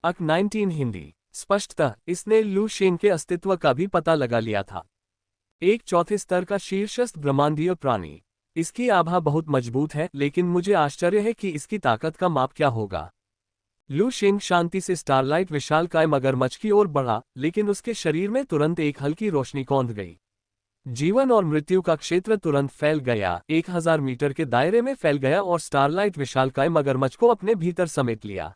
अक 19 हिंदी। स्पष्टतः इसने लू शेंग के अस्तित्व का भी पता लगा लिया था। एक चौथे स्तर का शीर्षस्थ ब्रह्मांडीय प्राणी। इसकी आभा बहुत मजबूत है, लेकिन मुझे आश्चर्य है कि इसकी ताकत का माप क्या होगा। लू शेंग शांति से स्टारलाइट विशालकाय मगरमच्छ की ओर बढ़ा, लेकिन उसके शरीर में तुरंत एक हल्की रोशनी कौंध गई। जीवन और मृत्यु का क्षेत्र तुरंत फैल गया, 1000 मीटर के दायरे में फैल गया और स्टारलाइट विशालकाय मगरमच्छ को अपने भीतर समेट लिया।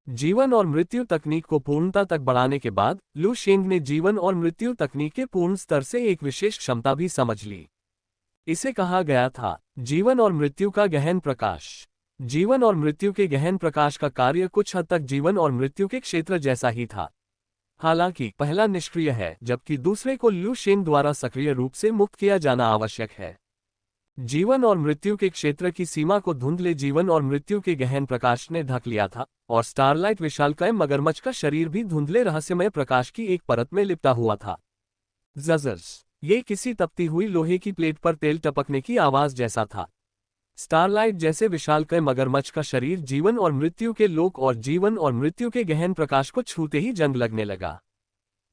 जीवन और मृत्यु तकनीक को पूर्णता तक बढ़ाने के बाद लू शेंग ने जीवन और मृत्यु तकनीक के पूर्ण स्तर से एक विशेष क्षमता भी समझ ली। इसे कहा गया था जीवन और मृत्यु का गहन प्रकाश। जीवन और मृत्यु के गहन प्रकाश का कार्य कुछ हद तक जीवन और मृत्यु के क्षेत्र जैसा ही था। हालांकि पहला निष्क्रिय है, जबकि दूसरे को लू शेंग द्वारा सक्रिय रूप से मुक्त किया जाना आवश्यक है। जीवन और मृत्यु के क्षेत्र की सीमा को धुंधले जीवन और मृत्यु के गहन प्रकाश ने ढक लिया था, और स्टारलाइट विशालकाय मगरमच्छ का शरीर भी धुंधले रहस्यमय प्रकाश की एक परत में लिपटा हुआ था। ज़ज़ज़, ये किसी तपती हुई लोहे की प्लेट पर तेल टपकने की आवाज जैसा था। स्टारलाइट जैसे विशालकाय मगरमच्छ का शरीर जीवन और मृत्यु के लोक और जीवन और मृत्यु के गहन प्रकाश को छूते ही जंग लगने लगा।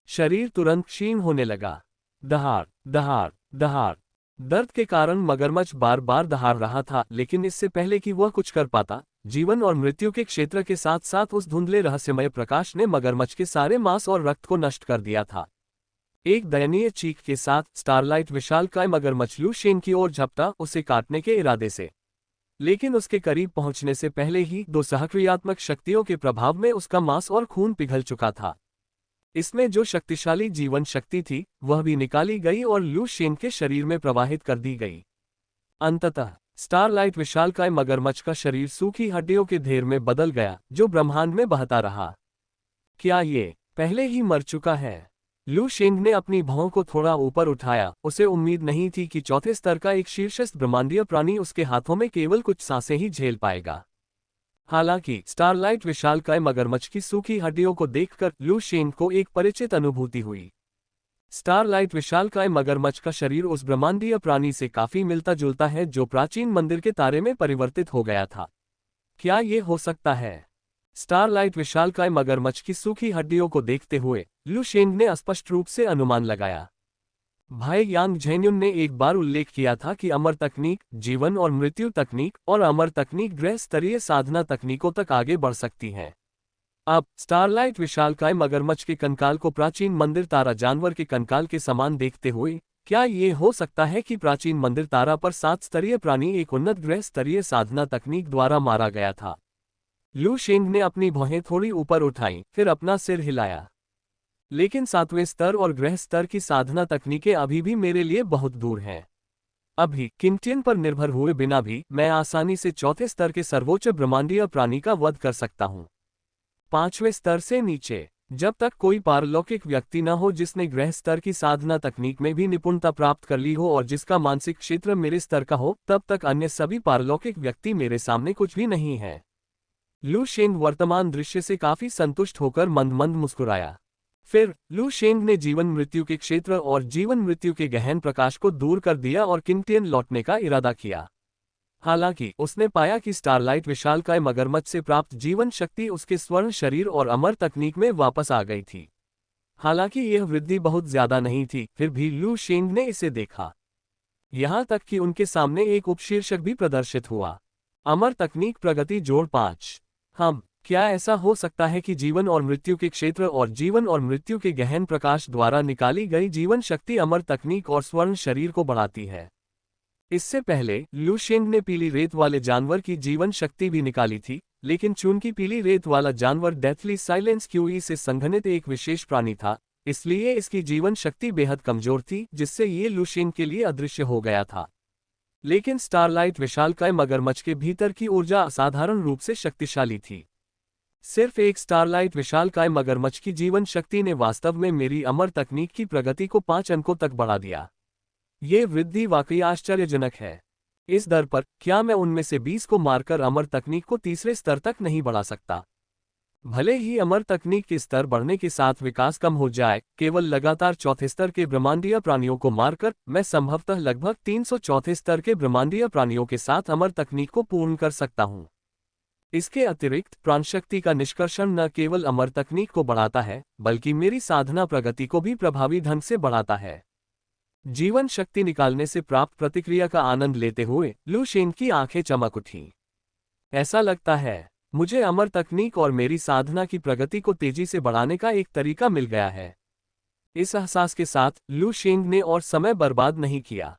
शरीर तुरंत क्षीण होने लगा। दहाड़ दहाड़ दहाड़। दर्द के कारण मगरमच्छ बार बार दहाड़ रहा था, लेकिन इससे पहले कि वह कुछ कर पाता, जीवन और मृत्यु के क्षेत्र के साथ साथ उस धुंधले रहस्यमय प्रकाश ने मगरमच्छ के सारे मांस और रक्त को नष्ट कर दिया था। एक दयनीय चीख के साथ स्टारलाइट विशालकाय मगरमच्छ लू शेंग की ओर झपटा, उसे काटने के इरादे से। लेकिन उसके करीब पहुंचने से पहले ही दो सहक्रियात्मक शक्तियों के प्रभाव में उसका मांस और खून पिघल चुका था। इसमें जो शक्तिशाली जीवन शक्ति थी, वह भी निकाली गई और लू शेंग के शरीर में प्रवाहित कर दी गई। अंततः स्टारलाइट विशालकाय मगरमच्छ का शरीर सूखी हड्डियों के ढेर में बदल गया, जो ब्रह्मांड में बहता रहा। क्या ये पहले ही मर चुका है? लू शेंग ने अपनी भौं को थोड़ा ऊपर उठाया। उसे उम्मीद नहीं थी कि चौथे स्तर का एक शीर्षस्थ ब्रह्मांडीय प्राणी उसके हाथों में केवल कुछ सांसें ही झेल पाएगा। हालांकि स्टारलाइट विशालकाय मगरमच्छ की सूखी हड्डियों को देखकर लू शेंग को एक परिचित अनुभूति हुई। स्टारलाइट विशालकाय मगरमच्छ का शरीर उस ब्रह्मांडीय प्राणी से काफी मिलता जुलता है जो प्राचीन मंदिर के तारे में परिवर्तित हो गया था। क्या ये हो सकता है? स्टारलाइट विशालकाय मगरमच्छ की सूखी हड्डियों को देखते हुए लू शेंग ने स्पष्ट रूप से अनुमान लगाया। भाई यांग झेन्युन ने एक बार उल्लेख किया था कि अमर तकनीक जीवन और मृत्यु तकनीक और अमर तकनीक ग्रह स्तरीय साधना तकनीकों तक आगे बढ़ सकती हैं। अब स्टारलाइट विशालकाय मगरमच्छ के कंकाल को प्राचीन मंदिर तारा जानवर के कंकाल के समान देखते हुए, क्या ये हो सकता है कि प्राचीन मंदिर तारा पर 7 स्तरीय प्राणी एक उन्नत ग्रह स्तरीय साधना तकनीक द्वारा मारा गया था? लू शेंग ने अपनी भौहें थोड़ी ऊपर उठाईं, फिर अपना सिर हिलाया। लेकिन 7वें स्तर और ग्रह स्तर की साधना तकनीकें अभी भी मेरे लिए बहुत दूर हैं। अभी किंगटियन पर निर्भर हुए बिना भी मैं आसानी से चौथे स्तर के सर्वोच्च ब्रह्मांडीय प्राणी का वध कर सकता हूँ। 5वें स्तर से नीचे जब तक कोई पारलौकिक व्यक्ति न हो जिसने ग्रह स्तर की साधना तकनीक में भी निपुणता प्राप्त कर ली हो और जिसका मानसिक क्षेत्र मेरे स्तर का हो, तब तक अन्य सभी पारलौकिक व्यक्ति मेरे सामने कुछ भी नहीं है। लू शेंग वर्तमान दृश्य से काफी संतुष्ट होकर मंद मंद मुस्कुराया। फिर लू शेंग ने जीवन मृत्यु के क्षेत्र और जीवन मृत्यु के गहन प्रकाश को दूर कर दिया और किंगटियन लौटने का इरादा किया। हालांकि उसने पाया कि स्टारलाइट विशालकाय मगरमच्छ से प्राप्त जीवन शक्ति उसके स्वर्ण शरीर और अमर तकनीक में वापस आ गई थी। हालांकि यह वृद्धि बहुत ज्यादा नहीं थी, फिर भी लू शेंग ने इसे देखा। यहां तक कि उनके सामने एक उपशीर्षक भी प्रदर्शित हुआ, अमर तकनीक प्रगति जोड़ 5। क्या ऐसा हो सकता है कि जीवन और मृत्यु के क्षेत्र और जीवन और मृत्यु के गहन प्रकाश द्वारा निकाली गई जीवन शक्ति अमर तकनीक और स्वर्ण शरीर को बढ़ाती है? इससे पहले लू शेंग ने पीली रेत वाले जानवर की जीवन शक्ति भी निकाली थी, लेकिन चूंकि पीली रेत वाला जानवर डेथली साइलेंस क्यूई से संघनित एक विशेष प्राणी था, इसलिए इसकी जीवन शक्ति बेहद कमजोर थी, जिससे ये लू शेंग के लिए अदृश्य हो गया था। लेकिन स्टारलाइट विशालकाय मगरमच्छ के भीतर की ऊर्जा असाधारण रूप से शक्तिशाली थी। सिर्फ एक स्टारलाइट विशालकाय मगरमच्छ की जीवन शक्ति ने वास्तव में मेरी अमर तकनीक की प्रगति को 5 अंकों तक बढ़ा दिया। ये वृद्धि वाकई आश्चर्यजनक है। इस दर पर क्या मैं उनमें से 20 को मारकर अमर तकनीक को तीसरे स्तर तक नहीं बढ़ा सकता? भले ही अमर तकनीक के स्तर बढ़ने के साथ विकास कम हो जाए, केवल लगातार चौथे स्तर के ब्रह्मांडीय प्राणियों को मारकर मैं संभवतः लगभग 300 चौथे स्तर के ब्रह्मांडीय प्राणियों के साथ अमर तकनीक को पूर्ण कर सकता हूँ। इसके अतिरिक्त प्राणशक्ति का निष्कर्षण न केवल अमर तकनीक को बढ़ाता है, बल्कि मेरी साधना प्रगति को भी प्रभावी ढंग से बढ़ाता है। जीवन शक्ति निकालने से प्राप्त प्रतिक्रिया का आनंद लेते हुए लू शेंग की आंखें चमक उठीं। ऐसा लगता है मुझे अमर तकनीक और मेरी साधना की प्रगति को तेजी से बढ़ाने का एक तरीका मिल गया है। इस एहसास के साथ लू शेंग ने और समय बर्बाद नहीं किया।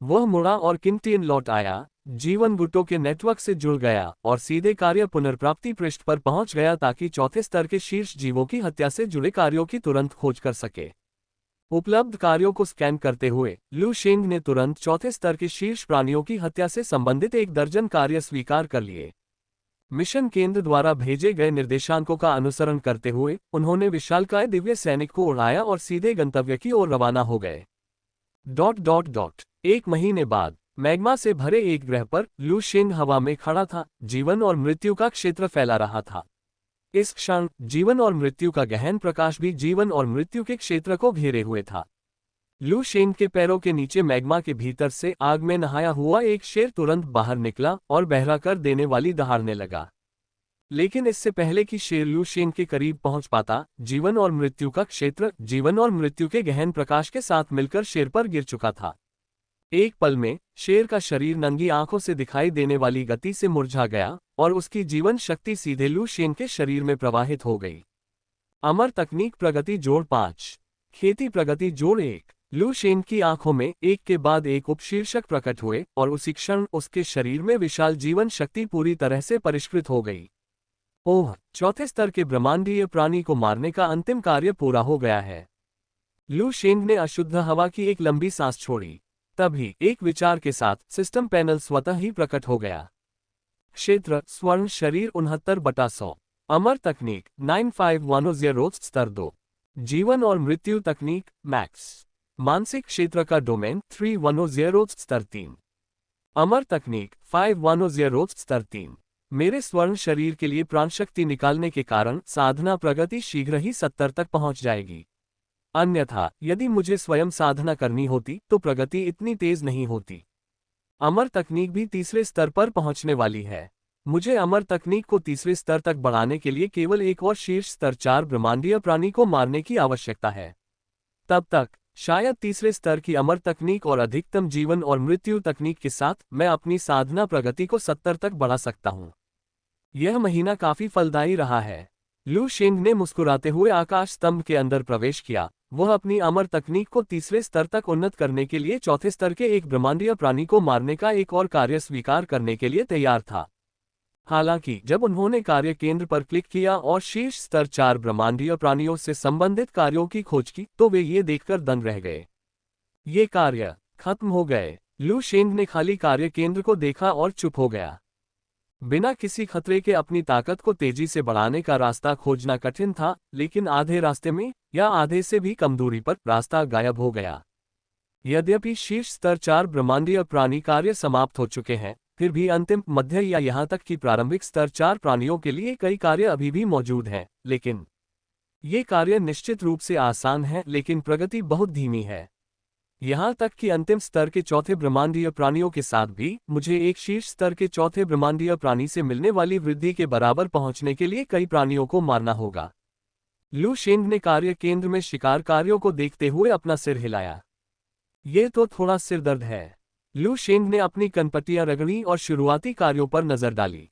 वह मुड़ा और किंगटियन लौट आया, जीवन गुटों के नेटवर्क से जुड़ गया और सीधे कार्य पुनर्प्राप्ति पृष्ठ पर पहुंच गया ताकि चौथे स्तर के शीर्ष जीवों की हत्या से जुड़े कार्यों की तुरंत खोज कर सके। उपलब्ध कार्यों को स्कैन करते हुए लू शेंग ने तुरंत चौथे स्तर के शीर्ष प्राणियों की हत्या से संबंधित 1 दर्जन कार्य स्वीकार कर लिए। मिशन केंद्र द्वारा भेजे गए निर्देशांकों का अनुसरण करते हुए उन्होंने विशालकाय दिव्य सैनिक को उड़ाया और सीधे गंतव्य की ओर रवाना हो गए। 1 महीने बाद मैग्मा से भरे एक ग्रह पर लू शेंग हवा में खड़ा था। जीवन और मृत्यु का क्षेत्र फैला रहा था। इस क्षण जीवन और मृत्यु का गहन प्रकाश भी जीवन और मृत्यु के क्षेत्र को घेरे हुए था। लू शेंग के पैरों के नीचे मैग्मा के भीतर से आग में नहाया हुआ एक शेर तुरंत बाहर निकला और बहरा कर देने वाली दहाड़ने लगा। लेकिन इससे पहले कि शेर लू शेंग के करीब पहुंच पाता, जीवन और मृत्यु का क्षेत्र जीवन और मृत्यु के गहन प्रकाश के साथ मिलकर शेर पर गिर चुका था। एक पल में शेर का शरीर नंगी आंखों से दिखाई देने वाली गति से मुरझा गया और उसकी जीवन शक्ति सीधे लू शेंग के शरीर में प्रवाहित हो गई। अमर तकनीक प्रगति जोड़ 5, खेती प्रगति जोड़ 1। लू शेंग की आंखों में एक के बाद एक उपशीर्षक प्रकट हुए और उसी क्षण उसके शरीर में विशाल जीवन शक्ति पूरी तरह से परिष्कृत हो गई। ओह, चौथे स्तर के ब्रह्मांडीय प्राणी को मारने का अंतिम कार्य पूरा हो गया है। लू शेंग ने अशुद्ध हवा की एक लंबी सांस छोड़ी। तभी एक विचार के साथ सिस्टम पैनल स्वतः ही प्रकट हो गया। क्षेत्र स्वर्ण शरीर 69/100। अमर तकनीक 9510 स्तर 2। जीवन और मृत्यु तकनीक मैक्स। मानसिक क्षेत्र का डोमेन 3110 स्तर 3। अमर तकनीक 5110 स्तर 3। मेरे स्वर्ण शरीर के लिए प्राणशक्ति निकालने के कारण साधना प्रगति शीघ्र ही 70 तक पहुंच जाएगी। अन्यथा यदि मुझे स्वयं साधना करनी होती तो प्रगति इतनी तेज नहीं होती। अमर तकनीक भी तीसरे स्तर पर पहुंचने वाली है। मुझे अमर तकनीक को तीसरे स्तर तक बढ़ाने के लिए केवल एक और शीर्ष स्तर 4 ब्रह्मांडीय प्राणी को मारने की आवश्यकता है। तब तक शायद तीसरे स्तर की अमर तकनीक और अधिकतम जीवन और मृत्यु तकनीक के साथ मैं अपनी साधना प्रगति को 70 तक बढ़ा सकता हूं। यह महीना काफी फलदायी रहा है। लू शेंग ने मुस्कुराते हुए आकाश स्तंभ के अंदर प्रवेश किया। वह अपनी अमर तकनीक को तीसरे स्तर तक उन्नत करने के लिए चौथे स्तर के एक ब्रह्मांडीय प्राणी को मारने का एक और कार्य स्वीकार करने के लिए तैयार था। हालांकि जब उन्होंने कार्य केंद्र पर क्लिक किया और शीर्ष स्तर 4 ब्रह्मांडीय प्राणियों से संबंधित कार्यों की खोज की तो वे ये देखकर दंग रह गए। ये कार्य खत्म हो गए। लू शेंग ने खाली कार्य केंद्र को देखा और चुप हो गया। बिना किसी खतरे के अपनी ताकत को तेजी से बढ़ाने का रास्ता खोजना कठिन था, लेकिन आधे रास्ते में या आधे से भी कम दूरी पर रास्ता गायब हो गया। यद्यपि शीर्ष स्तर 4 ब्रह्मांडीय प्राणी कार्य समाप्त हो चुके हैं, फिर भी अंतिम, मध्य या यहां तक कि प्रारंभिक स्तर 4 प्राणियों के लिए कई कार्य अभी भी मौजूद हैं, लेकिन ये कार्य निश्चित रूप से आसान हैं, लेकिन प्रगति बहुत धीमी है। यहां तक कि अंतिम स्तर के चौथे ब्रह्मांडीय प्राणियों के साथ भी मुझे एक शीर्ष स्तर के चौथे ब्रह्मांडीय प्राणी से मिलने वाली वृद्धि के बराबर पहुंचने के लिए कई प्राणियों को मारना होगा। लू शेंग ने कार्य केंद्र में शिकार कार्यों को देखते हुए अपना सिर हिलाया। ये तो थोड़ा सिरदर्द है। लू शेंग ने अपनी कनपटियां रगड़ी और शुरुआती कार्यों पर नजर डाली।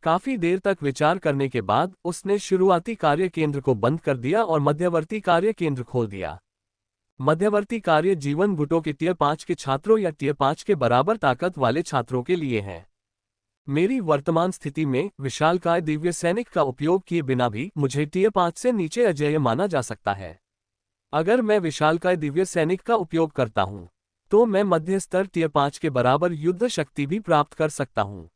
काफी देर तक विचार करने के बाद उसने शुरुआती कार्य केंद्र को बंद कर दिया और मध्यवर्ती कार्य केंद्र खोल दिया। मध्यवर्ती कार्य जीवन गुटों के टियर 5 के छात्रों या टियर 5 के बराबर ताकत वाले छात्रों के लिए है। मेरी वर्तमान स्थिति में विशालकाय दिव्य सैनिक का उपयोग किए बिना भी मुझे टियर 5 से नीचे अजेय माना जा सकता है। अगर मैं विशालकाय दिव्य सैनिक का उपयोग करता हूं, तो मैं मध्य स्तर टियर 5 के बराबर युद्ध शक्ति भी प्राप्त कर सकता हूं।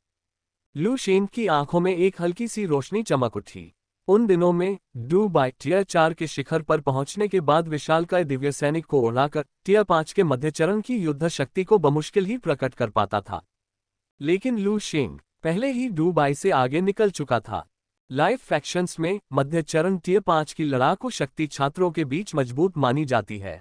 लू शेंग की आंखों में एक हल्की सी रोशनी चमक उठी। उन दिनों में डू बाय टियर 4 के शिखर पर पहुंचने के बाद विशालकाय दिव्य सैनिक को उड़ाकर टियर 5 के मध्य चरण की युद्ध शक्ति को बमुश्किल ही प्रकट कर पाता था। लेकिन लू शेंग पहले ही डू बाय से आगे निकल चुका था। लाइव फैक्शंस में मध्य चरण टियर 5 की लड़ाकू शक्ति छात्रों के बीच मजबूत मानी जाती है।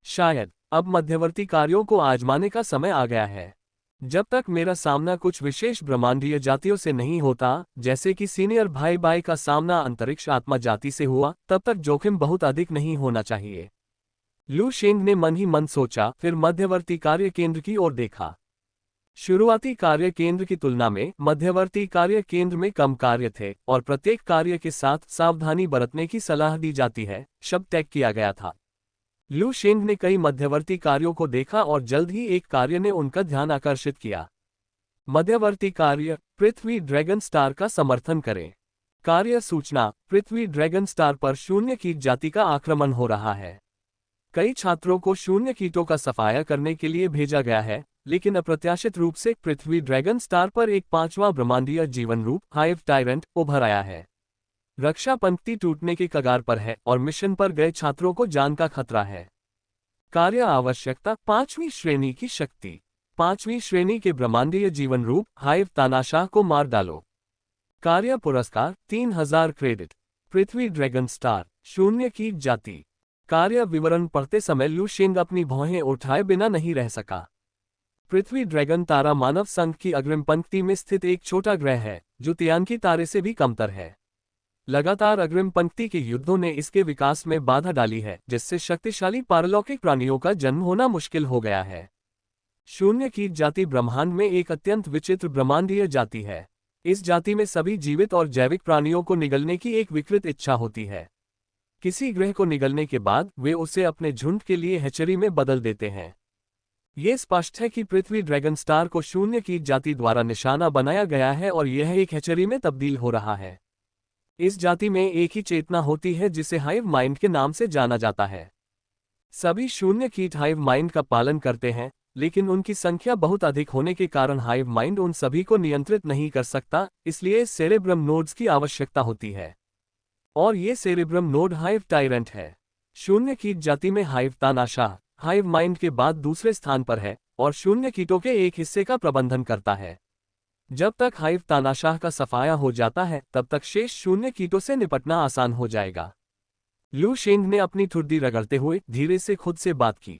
शायद अब मध्यवर्ती कार्यों को आजमाने का समय आ गया है। जब तक मेरा सामना कुछ विशेष ब्रह्मांडीय जातियों से नहीं होता, जैसे कि सीनियर भाई भाई का सामना अंतरिक्ष आत्मा जाति से हुआ, तब तक जोखिम बहुत अधिक नहीं होना चाहिए। लू शेंग ने मन ही मन सोचा, फिर मध्यवर्ती कार्य केंद्र की ओर देखा। शुरुआती कार्य केंद्र की तुलना में मध्यवर्ती कार्य केंद्र में कम कार्य थे और प्रत्येक कार्य के साथ सावधानी बरतने की सलाह दी जाती है, शब्द तय किया गया था। लू शेंग ने कई मध्यवर्ती कार्यों को देखा और जल्द ही एक कार्य ने उनका ध्यान आकर्षित किया। मध्यवर्ती कार्य, पृथ्वी ड्रैगन स्टार का समर्थन करें। कार्य सूचना, पृथ्वी ड्रैगन स्टार पर शून्य कीट जाति का आक्रमण हो रहा है। कई छात्रों को शून्य कीटों का सफाया करने के लिए भेजा गया है, लेकिन अप्रत्याशित रूप से पृथ्वी ड्रैगन स्टार पर एक पांचवां ब्रह्मांडीय जीवन रूप हाइव टायरेंट उभर आया है। रक्षा पंक्ति टूटने के कगार पर है और मिशन पर गए छात्रों को जान का खतरा है। कार्य आवश्यकता, 5वीं श्रेणी की शक्ति। 5वीं श्रेणी के ब्रह्मांडीय जीवन रूप हाइव तानाशाह को मार डालो। कार्य पुरस्कार, 3000 क्रेडिट। पृथ्वी ड्रैगन स्टार, शून्य कीट जाति। कार्य विवरण पढ़ते समय लू शेंग अपनी भौहें उठाए बिना नहीं रह सका। पृथ्वी ड्रैगन तारा मानव संघ की अग्रिम पंक्ति में स्थित एक छोटा ग्रह है, जो तियानकी तारे से भी कमतर है। लगातार अग्रिम पंक्ति के युद्धों ने इसके विकास में बाधा डाली है, जिससे शक्तिशाली पारलौकिक प्राणियों का जन्म होना मुश्किल हो गया है। शून्य कीट जाति ब्रह्मांड में एक अत्यंत विचित्र ब्रह्मांडीय जाति है। इस जाति में सभी जीवित और जैविक प्राणियों को निगलने की एक विकृत इच्छा होती है। किसी ग्रह को निगलने के बाद वे उसे अपने झुंड के लिए हैचरी में बदल देते हैं। ये स्पष्ट है कि पृथ्वी ड्रैगन स्टार को शून्य कीट जाति द्वारा निशाना बनाया गया है और यह एक हैचरी में तब्दील हो रहा है। इस जाति में एक ही चेतना होती है जिसे हाइव माइंड के नाम से जाना जाता है। सभी शून्य कीट हाइव माइंड का पालन करते हैं, लेकिन उनकी संख्या बहुत अधिक होने के कारण हाइव माइंड उन सभी को नियंत्रित नहीं कर सकता, इसलिए सेरेब्रम नोड्स की आवश्यकता होती है। और ये सेरेब्रम नोड हाइव टायरेंट है। शून्य कीट जाति में हाइव तानाशाह हाइव माइंड के बाद दूसरे स्थान पर है और शून्य कीटों के एक हिस्से का प्रबंधन करता है। जब तक हाइव तानाशाह का सफाया हो जाता है, तब तक शेष शून्य कीटों से निपटना आसान हो जाएगा। लू शेंग ने अपनी ठुड्डी रगड़ते हुए धीरे से खुद से बात की।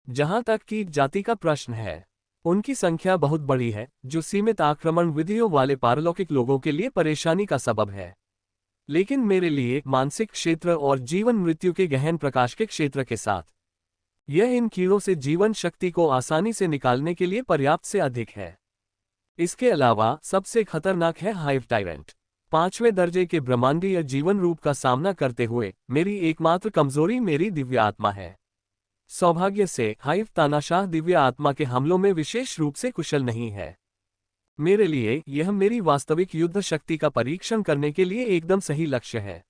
जहां तक कीट जाति का प्रश्न है, उनकी संख्या बहुत बड़ी है, जो सीमित आक्रमण विधियों वाले पारलौकिक लोगों के लिए परेशानी का सबब है। लेकिन मेरे लिए मानसिक क्षेत्र और जीवन मृत्यु के गहन प्रकाश के क्षेत्र के साथ, यह इन कीड़ों से जीवन शक्ति को आसानी से निकालने के लिए पर्याप्त से अधिक है। इसके अलावा सबसे खतरनाक है हाइव टायरेंट। 5वें दर्जे के ब्रह्मांडीय जीवन रूप का सामना करते हुए मेरी एकमात्र कमजोरी मेरी दिव्य आत्मा है। सौभाग्य से हाइव तानाशाह दिव्य आत्मा के हमलों में विशेष रूप से कुशल नहीं है। मेरे लिए यह मेरी वास्तविक युद्ध शक्ति का परीक्षण करने के लिए एकदम सही लक्ष्य है।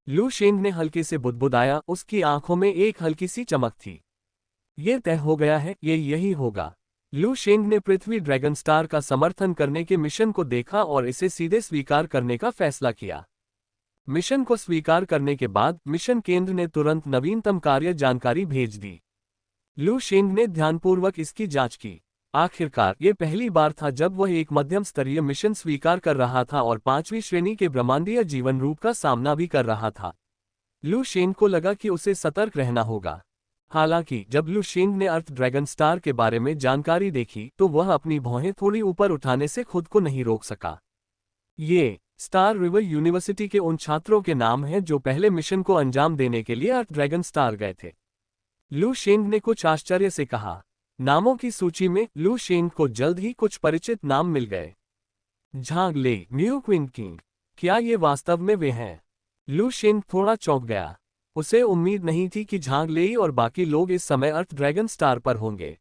लू शेंग ने हल्के से बुदबुदाया, उसकी आंखों में एक हल्की सी चमक थी। ये तय हो गया है, ये यही होगा। लू शेंग ने पृथ्वी ड्रैगन स्टार का समर्थन करने के मिशन को देखा और इसे सीधे स्वीकार करने का फैसला किया। मिशन को स्वीकार करने के बाद मिशन केंद्र ने तुरंत नवीनतम कार्य जानकारी भेज दी। लू शेंग ने ध्यानपूर्वक इसकी जांच की। आखिरकार ये पहली बार था जब वह एक मध्यम स्तरीय मिशन स्वीकार कर रहा था और 5वीं श्रेणी के ब्रह्मांडीय जीवन रूप का सामना भी कर रहा था। लू शेंग को लगा कि उसे सतर्क रहना होगा। हालांकि जब लू शेंग ने अर्थ ड्रैगन स्टार के बारे में जानकारी देखी तो वह अपनी भौहें थोड़ी ऊपर उठाने से खुद को नहीं रोक सका। ये स्टार रिवर यूनिवर्सिटी के उन छात्रों के नाम हैं जो पहले मिशन को अंजाम देने के लिए अर्थ ड्रैगन स्टार गए थे। लू शेंग ने कुछ आश्चर्य से कहा। नामों की सूची में लू शेंग को जल्द ही कुछ परिचित नाम मिल गए। झांग ले, म्यू क्विन किंग, क्या ये वास्तव में वे हैं? लू शेंग थोड़ा चौंक गया। उसे उम्मीद नहीं थी कि झांग लेई और बाकी लोग इस समय अर्थ ड्रैगन स्टार पर होंगे।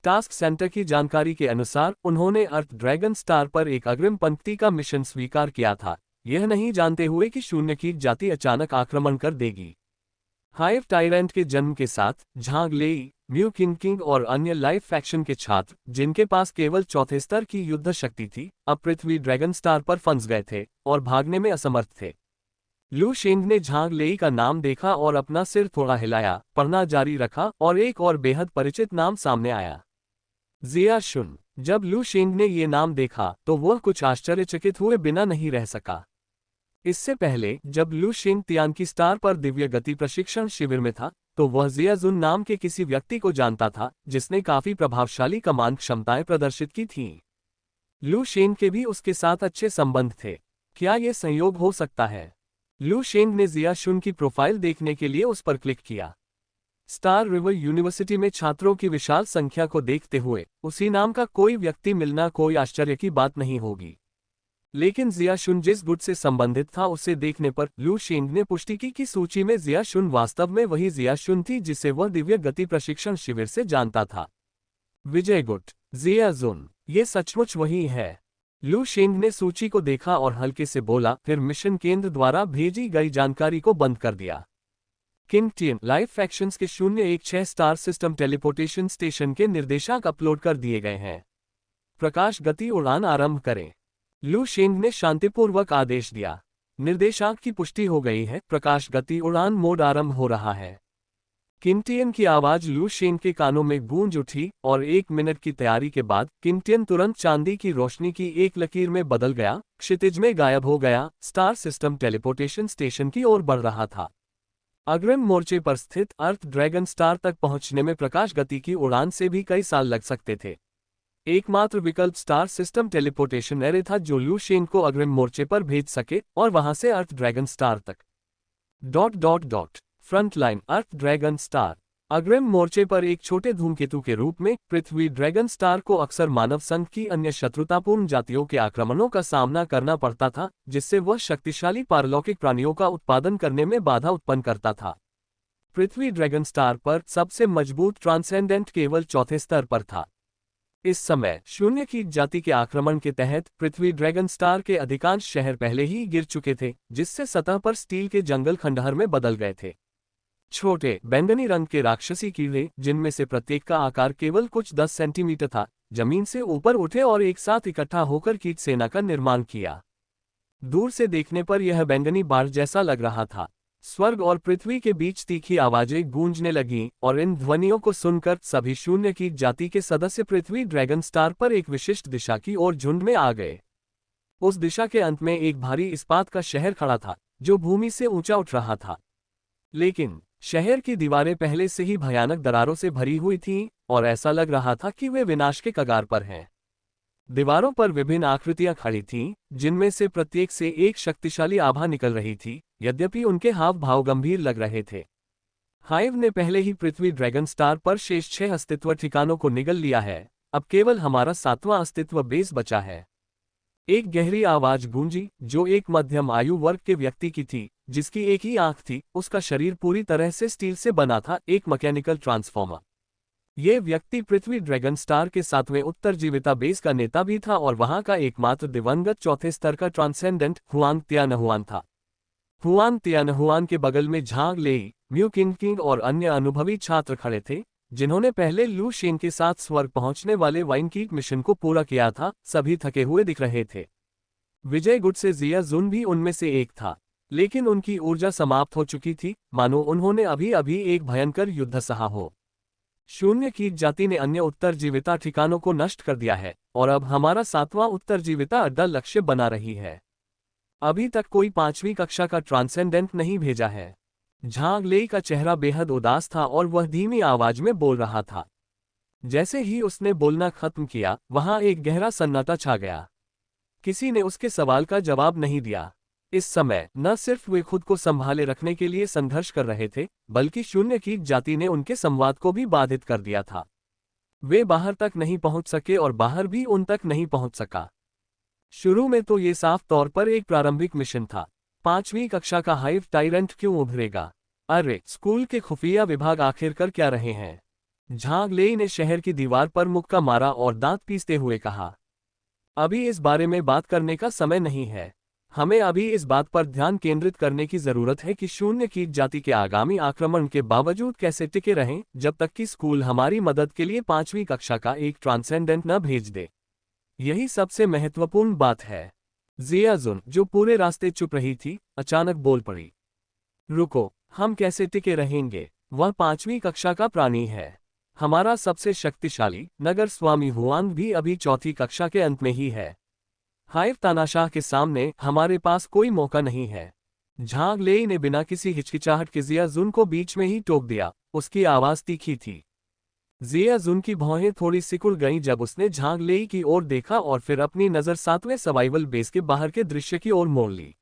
टास्क सेंटर की जानकारी के अनुसार उन्होंने अर्थ ड्रैगन स्टार पर एक अग्रिम पंक्ति का मिशन स्वीकार किया था, यह नहीं जानते हुए कि शून्य कीट जाति अचानक आक्रमण कर देगी। हाइव टायरेंट के जन्म के साथ झांग लेई, म्यू किंग और अन्य लाइफ फैक्शन के छात्र, जिनके पास केवल चौथे स्तर की युद्ध शक्ति थी, अब पृथ्वी ड्रैगन स्टार पर फंस गए थे और भागने में असमर्थ थे। लू शेंग ने झांग लेई का नाम देखा और अपना सिर थोड़ा हिलाया, पढ़ना जारी रखा और एक और बेहद परिचित नाम सामने आया, जिया शुन। जब लू शेंग ने ये नाम देखा तो वह कुछ आश्चर्यचकित हुए बिना नहीं रह सका। इससे पहले जब लू शेंग तियानकी स्टार पर दिव्य गति प्रशिक्षण शिविर में था, तो वह जियाजुन नाम के किसी व्यक्ति को जानता था जिसने काफी प्रभावशाली कमांड क्षमताएं प्रदर्शित की थीं। लू शेंग के भी उसके साथ अच्छे संबंध थे। क्या यह संयोग हो सकता है? लू शेंग ने जिया शुन की प्रोफाइल देखने के लिए उस पर क्लिक किया। स्टार रिवर यूनिवर्सिटी में छात्रों की विशाल संख्या को देखते हुए उसी नाम का कोई व्यक्ति मिलना कोई आश्चर्य की बात नहीं होगी। लेकिन जिया शुन जिस गुट से संबंधित था उसे देखने पर लू शेंग ने पुष्टि की कि सूची में जिया शुन वास्तव में वही जिया शुन थी जिसे वह दिव्य गति प्रशिक्षण शिविर से जानता था। विजय गुट, जिया जुन, ये सचमुच वही है। लू शेंग ने सूची को देखा और हल्के से बोला, फिर मिशन केंद्र द्वारा भेजी गई जानकारी को बंद कर दिया। किंगटियन लाइव फैक्शंस के 016 स्टार सिस्टम टेलीपोर्टेशन स्टेशन के निर्देशांक अपलोड कर दिए गए हैं। प्रकाश गति उड़ान आरंभ करें। लू शेंग ने शांतिपूर्वक आदेश दिया। निर्देशांक की पुष्टि हो गई है, प्रकाश गति उड़ान मोड आरंभ हो रहा है। किंगटियन की आवाज लू शेंग के कानों में गूंज उठी और 1 मिनट की तैयारी के बाद किंगटियन तुरंत चांदी की रोशनी की एक लकीर में बदल गया, क्षितिज में गायब हो गया, स्टार सिस्टम टेलीपोर्टेशन स्टेशन की ओर बढ़ रहा था। अग्रिम मोर्चे पर स्थित अर्थ ड्रैगन स्टार तक पहुंचने में प्रकाश गति की उड़ान से भी कई साल लग सकते थे। एकमात्र विकल्प स्टार सिस्टम टेलीपोर्टेशन एरे था जो लू शेंग को अग्रिम मोर्चे पर भेज सके और वहां से अर्थ ड्रैगन स्टार तक। फ्रंट लाइन अर्थ ड्रैगन स्टार। अग्रिम मोर्चे पर एक छोटे धूमकेतु के रूप में पृथ्वी ड्रैगन स्टार को अक्सर मानव संघ की अन्य शत्रुतापूर्ण जातियों के आक्रमणों का सामना करना पड़ता था, जिससे वह शक्तिशाली पारलौकिक प्राणियों का उत्पादन करने में बाधा उत्पन्न करता था। पृथ्वी ड्रैगन स्टार पर सबसे मजबूत ट्रांसेंडेंट केवल चौथे स्तर पर था। इस समय शून्य की जाति के आक्रमण के तहत पृथ्वी ड्रैगन स्टार के अधिकांश शहर पहले ही गिर चुके थे, जिससे सतह पर स्टील के जंगल खंडहर में बदल गए थे। छोटे बैंगनी रंग के राक्षसी कीड़े, जिनमें से प्रत्येक का आकार केवल कुछ 10 सेंटीमीटर था, जमीन से ऊपर उठे और एक साथ इकट्ठा होकर कीट सेना का निर्माण किया। दूर से देखने पर यह बैंगनी बाढ़ जैसा लग रहा था। स्वर्ग और पृथ्वी के बीच तीखी आवाजें गूंजने लगीं और इन ध्वनियों को सुनकर सभी शून्य की जाति के सदस्य पृथ्वी ड्रैगन स्टार पर एक विशिष्ट दिशा की ओर झुंड में आ गए। उस दिशा के अंत में एक भारी इस्पात का शहर खड़ा था, जो भूमि से ऊंचा उठ रहा था। लेकिन शहर की दीवारें पहले से ही भयानक दरारों से भरी हुई थीं और ऐसा लग रहा था कि वे विनाश के कगार पर हैं। दीवारों पर विभिन्न आकृतियां खड़ी थीं, जिनमें से प्रत्येक से एक शक्तिशाली आभा निकल रही थी, यद्यपि उनके हाव भाव गंभीर लग रहे थे। हाइव ने पहले ही पृथ्वी ड्रैगन स्टार पर शेष 6 अस्तित्व ठिकानों को निगल लिया है, अब केवल हमारा 7वां अस्तित्व बेस बचा है। एक गहरी आवाज गूंजी, जो एक मध्यम आयु वर्ग के व्यक्ति की थी, जिसकी एक ही आंख थी, उसका शरीर पूरी तरह से स्टील से बना था, एक मैकेनिकल ट्रांसफॉर्मर। यह व्यक्ति पृथ्वी ड्रैगन स्टार के 7वें उत्तरजीविता बेस का नेता भी था और वहां का एकमात्र दिवंगत चौथे स्तर का ट्रांसेंडेंट हुआंग तियानहुआन था। हुआंग तियानहुआन के बगल में झांग लेई, म्यू किंग और अन्य अनुभवी छात्र खड़े थे, जिन्होंने पहले लू शेंग के साथ स्वर्ग पहुंचने वाले वाइनकीट मिशन को पूरा किया था। सभी थके हुए दिख रहे थे। विजय गुट से जिया जुन भी उनमें से एक था, लेकिन उनकी ऊर्जा समाप्त हो चुकी थी, मानो उन्होंने अभी अभी एक भयंकर युद्ध सहा हो। शून्य की जाति ने अन्य उत्तरजीविता ठिकानों को नष्ट कर दिया है और अब हमारा 7वां उत्तरजीविता अड्डा लक्ष्य बना रही है। अभी तक कोई 5वीं कक्षा का ट्रांसेंडेंट नहीं भेजा है। झांग लेई का चेहरा बेहद उदास था और वह धीमी आवाज में बोल रहा था। जैसे ही उसने बोलना खत्म किया, वहां एक गहरा सन्नाटा छा गया। किसी ने उसके सवाल का जवाब नहीं दिया। इस समय न सिर्फ वे खुद को संभाले रखने के लिए संघर्ष कर रहे थे, बल्कि शून्य की जाति ने उनके संवाद को भी बाधित कर दिया था। वे बाहर तक नहीं पहुंच सके और बाहर भी उन तक नहीं पहुंच सका। शुरू में तो ये साफ तौर पर एक प्रारंभिक मिशन था। 5वीं कक्षा का हाइव टाइरेंट क्यों उभरेगा? अरे, स्कूल के खुफिया विभाग आखिर कर क्या रहे हैं? झांग लेई ने शहर की दीवार पर मुक्का मारा और दांत पीसते हुए कहा, अभी इस बारे में बात करने का समय नहीं है। हमें अभी इस बात पर ध्यान केंद्रित करने की जरूरत है कि शून्य की जाति के आगामी आक्रमण के बावजूद कैसे टिके रहें, जब तक कि स्कूल हमारी मदद के लिए 5वीं कक्षा का एक ट्रांसेंडेंट न भेज दे। यही सबसे महत्वपूर्ण बात है। जिया जुन, जो पूरे रास्ते चुप रही थी, अचानक बोल पड़ी, रुको, हम कैसे टिके रहेंगे? वह 5वीं कक्षा का प्राणी है। हमारा सबसे शक्तिशाली नगर स्वामी हुआंग भी अभी 4थी कक्षा के अंत में ही है। हाइव तानाशाह के सामने हमारे पास कोई मौका नहीं है। झांग लेई ने बिना किसी हिचकिचाहट के जिया जुन को बीच में ही टोक दिया। उसकी आवाज तीखी थी। जिया जुन की भौहें थोड़ी सिकुड़ गईं जब उसने झांग लेई की ओर देखा और फिर अपनी नजर 7वें सर्वाइवल बेस के बाहर के दृश्य की ओर मोड़ ली।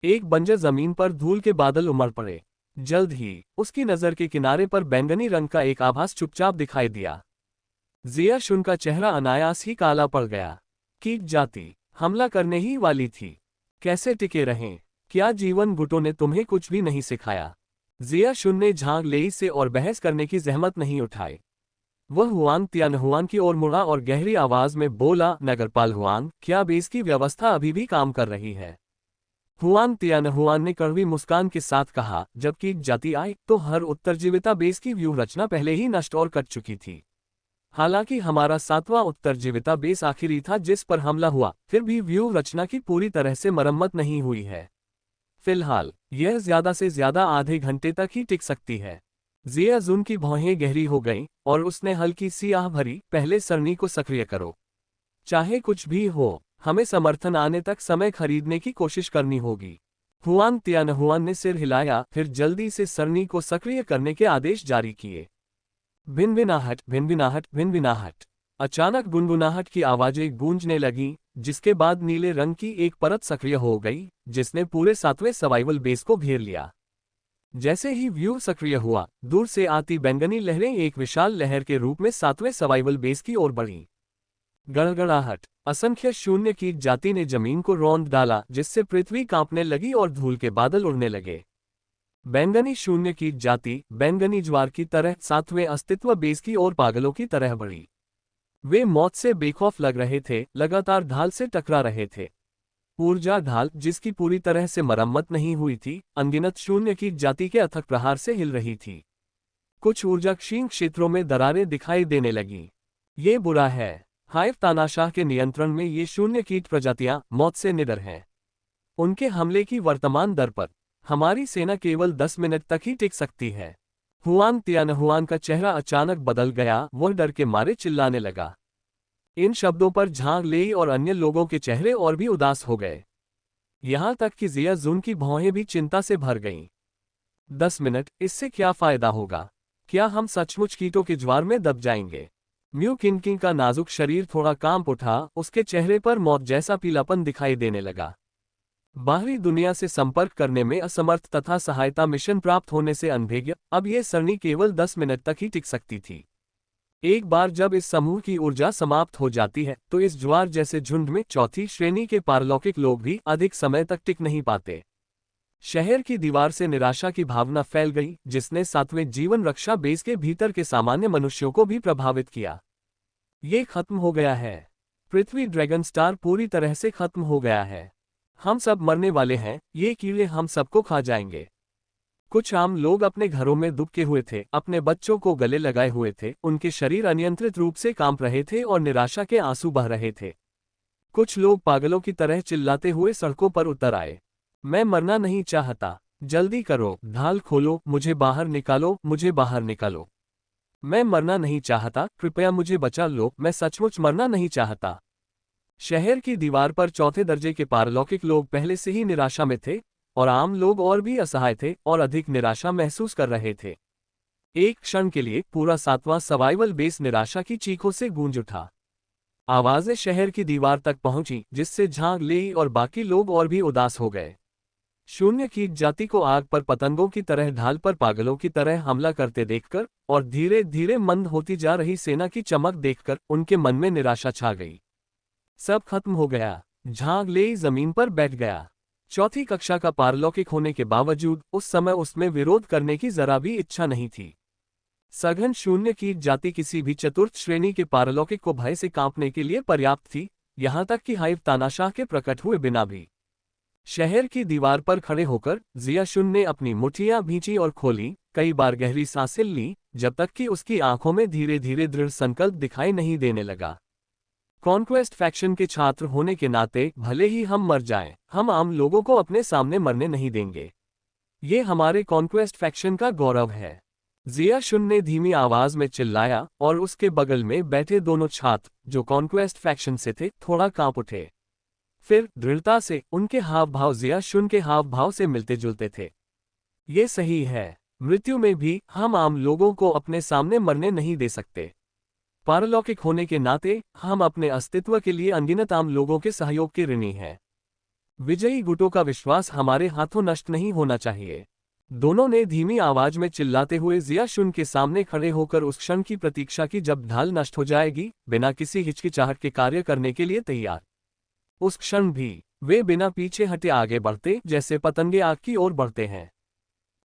एक बंजर जमीन पर धूल के बादल उमड़ पड़े। जल्द ही उसकी नजर के किनारे पर बैंगनी रंग का एक आभास चुपचाप दिखाई दिया। जिया शुन का चेहरा अनायास ही काला पड़ गया। कीट जाति हमला करने ही वाली थी। कैसे टिके रहें? क्या जीवन गुटों ने तुम्हें कुछ भी नहीं सिखाया? जिया शुन ने झांग लेई से और बहस करने की जहमत नहीं उठाई। वह हुआंग तियानहुआन की ओर मुड़ा और गहरी आवाज में बोला, नगरपाल हुआंग, क्या बेस की व्यवस्था अभी भी काम कर रही है? हुआंग तियानहुआन ने कड़वी मुस्कान के साथ कहा, जब कीट जाति आई तो हर उत्तरजीविता बेस की व्यूह रचना पहले ही नष्ट और कट चुकी थी। हालांकि हमारा 7वां उत्तरजीविता बेस आखिरी था जिस पर हमला हुआ, फिर भी व्यूह रचना की पूरी तरह से मरम्मत नहीं हुई है। फिलहाल यह ज्यादा से ज्यादा आधे घंटे तक ही टिक सकती है। जिया जुन की भौहें गहरी हो गईं और उसने हल्की सी आह भरी, पहले सरनी को सक्रिय करो। चाहे कुछ भी हो, हमें समर्थन आने तक समय खरीदने की कोशिश करनी होगी। हुआंग तियानहुआन ने सिर हिलाया, फिर जल्दी से सरनी को सक्रिय करने के आदेश जारी किए। भिनभिनाहट, भिनभिनाहट, भिनभिनाहट। अचानक गुनगुनाहट की आवाजें गूंजने लगीं, जिसके बाद नीले रंग की एक परत सक्रिय हो गई, जिसने पूरे 7वें सर्वाइवल बेस को घेर लिया। जैसे ही व्यू सक्रिय हुआ, दूर से आती बैंगनी लहरें एक विशाल लहर के रूप में 7वें सर्वाइवल बेस की ओर बढ़ीं। गड़गड़ाहट। असंख्य शून्य कीट जाति ने जमीन को रौंद डाला, जिससे पृथ्वी कांपने लगी और धूल के बादल उड़ने लगे। बैंगनी शून्य कीट जाति बैंगनी ज्वार की तरह 7वें अस्तित्व बेस की ओर पागलों की तरह बढ़ी। वे मौत से बेखौफ लग रहे थे, लगातार ढाल से टकरा रहे थे। ऊर्जा ढाल, जिसकी पूरी तरह से मरम्मत नहीं हुई थी, अनगिनत शून्य कीट जाति के अथक प्रहार से हिल रही थी। कुछ ऊर्जा क्षीण क्षेत्रों में दरारें दिखाई देने लगीं। ये बुरा है। हाइव तानाशाह के नियंत्रण में ये शून्य कीट प्रजातियां मौत से निडर हैं। उनके हमले की वर्तमान दर पर हमारी सेना केवल 10 मिनट तक ही टिक सकती है। हुआंग तियानहुआन का चेहरा अचानक बदल गया, वह डर के मारे चिल्लाने लगा। इन शब्दों पर झांग लेई और अन्य लोगों के चेहरे और भी उदास हो गए। यहां तक कि जिया जुन की भौहें भी चिंता से भर गईं। 10 मिनट, इससे क्या फायदा होगा? क्या हम सचमुच कीटों के ज्वार में दब जाएंगे? म्यू किनकिन का नाजुक शरीर थोड़ा कांप उठा, उसके चेहरे पर मौत जैसा पीलापन दिखाई देने लगा। बाहरी दुनिया से संपर्क करने में असमर्थ तथा सहायता मिशन प्राप्त होने से अनभिज्ञ, अब यह सरणी केवल 10 मिनट तक ही टिक सकती थी। एक बार जब इस समूह की ऊर्जा समाप्त हो जाती है तो इस ज्वार जैसे झुंड में चौथी श्रेणी के पारलौकिक लोग भी अधिक समय तक टिक नहीं पाते। शहर की दीवार से निराशा की भावना फैल गई, जिसने 7वें जीवन रक्षा बेस के भीतर के सामान्य मनुष्यों को भी प्रभावित किया। ये खत्म हो गया है। पृथ्वी ड्रैगन स्टार पूरी तरह से खत्म हो गया है। हम सब मरने वाले हैं, ये कीड़े हम सबको खा जाएंगे। कुछ आम लोग अपने घरों में दुबके हुए थे, अपने बच्चों को गले लगाए हुए थे, उनके शरीर अनियंत्रित रूप से कांप रहे थे और निराशा के आंसू बह रहे थे। कुछ लोग पागलों की तरह चिल्लाते हुए सड़कों पर उतर आए। मैं मरना नहीं चाहता, जल्दी करो, ढाल खोलो, मुझे बाहर निकालो, मुझे बाहर निकालो। मैं मरना नहीं चाहता, कृपया मुझे बचा लो, मैं सचमुच मरना नहीं चाहता। शहर की दीवार पर चौथे दर्जे के पारलौकिक लोग पहले से ही निराशा में थे, और आम लोग और भी असहाय थे और अधिक निराशा महसूस कर रहे थे। एक क्षण के लिए पूरा 7वां सर्वाइवल बेस निराशा की चीखों से गूंज उठा। आवाजें शहर की दीवार तक पहुंची, जिससे झांग लेई और बाकी लोग और भी उदास हो गए। शून्य कीट जाति को आग पर पतंगों की तरह ढाल पर पागलों की तरह हमला करते देखकर और धीरे धीरे मंद होती जा रही सेना की चमक देखकर उनके मन में निराशा छा गई। सब खत्म हो गया। झांग लेई जमीन पर बैठ गया। चौथी कक्षा का पारलौकिक होने के बावजूद उस समय उसमें विरोध करने की जरा भी इच्छा नहीं थी। सघन शून्य कीट जाति किसी भी चतुर्थ श्रेणी के पारलौकिक को भय से कांपने के लिए पर्याप्त थी, यहां तक कि हाइव तानाशाह के प्रकट हुए बिना भी। शहर की दीवार पर खड़े होकर जिया शुन ने अपनी मुठ्ठियां भींची और खोली, कई बार गहरी सांसें ली, जब तक कि उसकी आंखों में धीरे धीरे दृढ़ संकल्प दिखाई नहीं देने लगा। कॉन्क्वेस्ट फैक्शन के छात्र होने के नाते भले ही हम मर जाएं, हम आम लोगों को अपने सामने मरने नहीं देंगे। ये हमारे कॉन्क्वेस्ट फैक्शन का गौरव है। जिया शुन ने धीमी आवाज में चिल्लाया और उसके बगल में बैठे दोनों छात्र जो कॉन्क्वेस्ट फैक्शन से थे थोड़ा कांप उठे। फिर दृढ़ता से उनके हाव भाव जिया शुन के हाव भाव से मिलते जुलते थे। ये सही है, मृत्यु में भी हम आम लोगों को अपने सामने मरने नहीं दे सकते। पारलौकिक होने के नाते हम अपने अस्तित्व के लिए अनगिनत आम लोगों के सहयोग के ऋणी हैं। विजयी गुटों का विश्वास हमारे हाथों नष्ट नहीं होना चाहिए। दोनों ने धीमी आवाज में चिल्लाते हुए जिया शुन के सामने खड़े होकर उस क्षण की प्रतीक्षा की जब ढाल नष्ट हो जाएगी, बिना किसी हिचकिचाहट के कार्य करने के लिए तैयार। उस क्षण भी वे बिना पीछे हटे आगे बढ़ते, जैसे पतंगे आग की ओर बढ़ते हैं।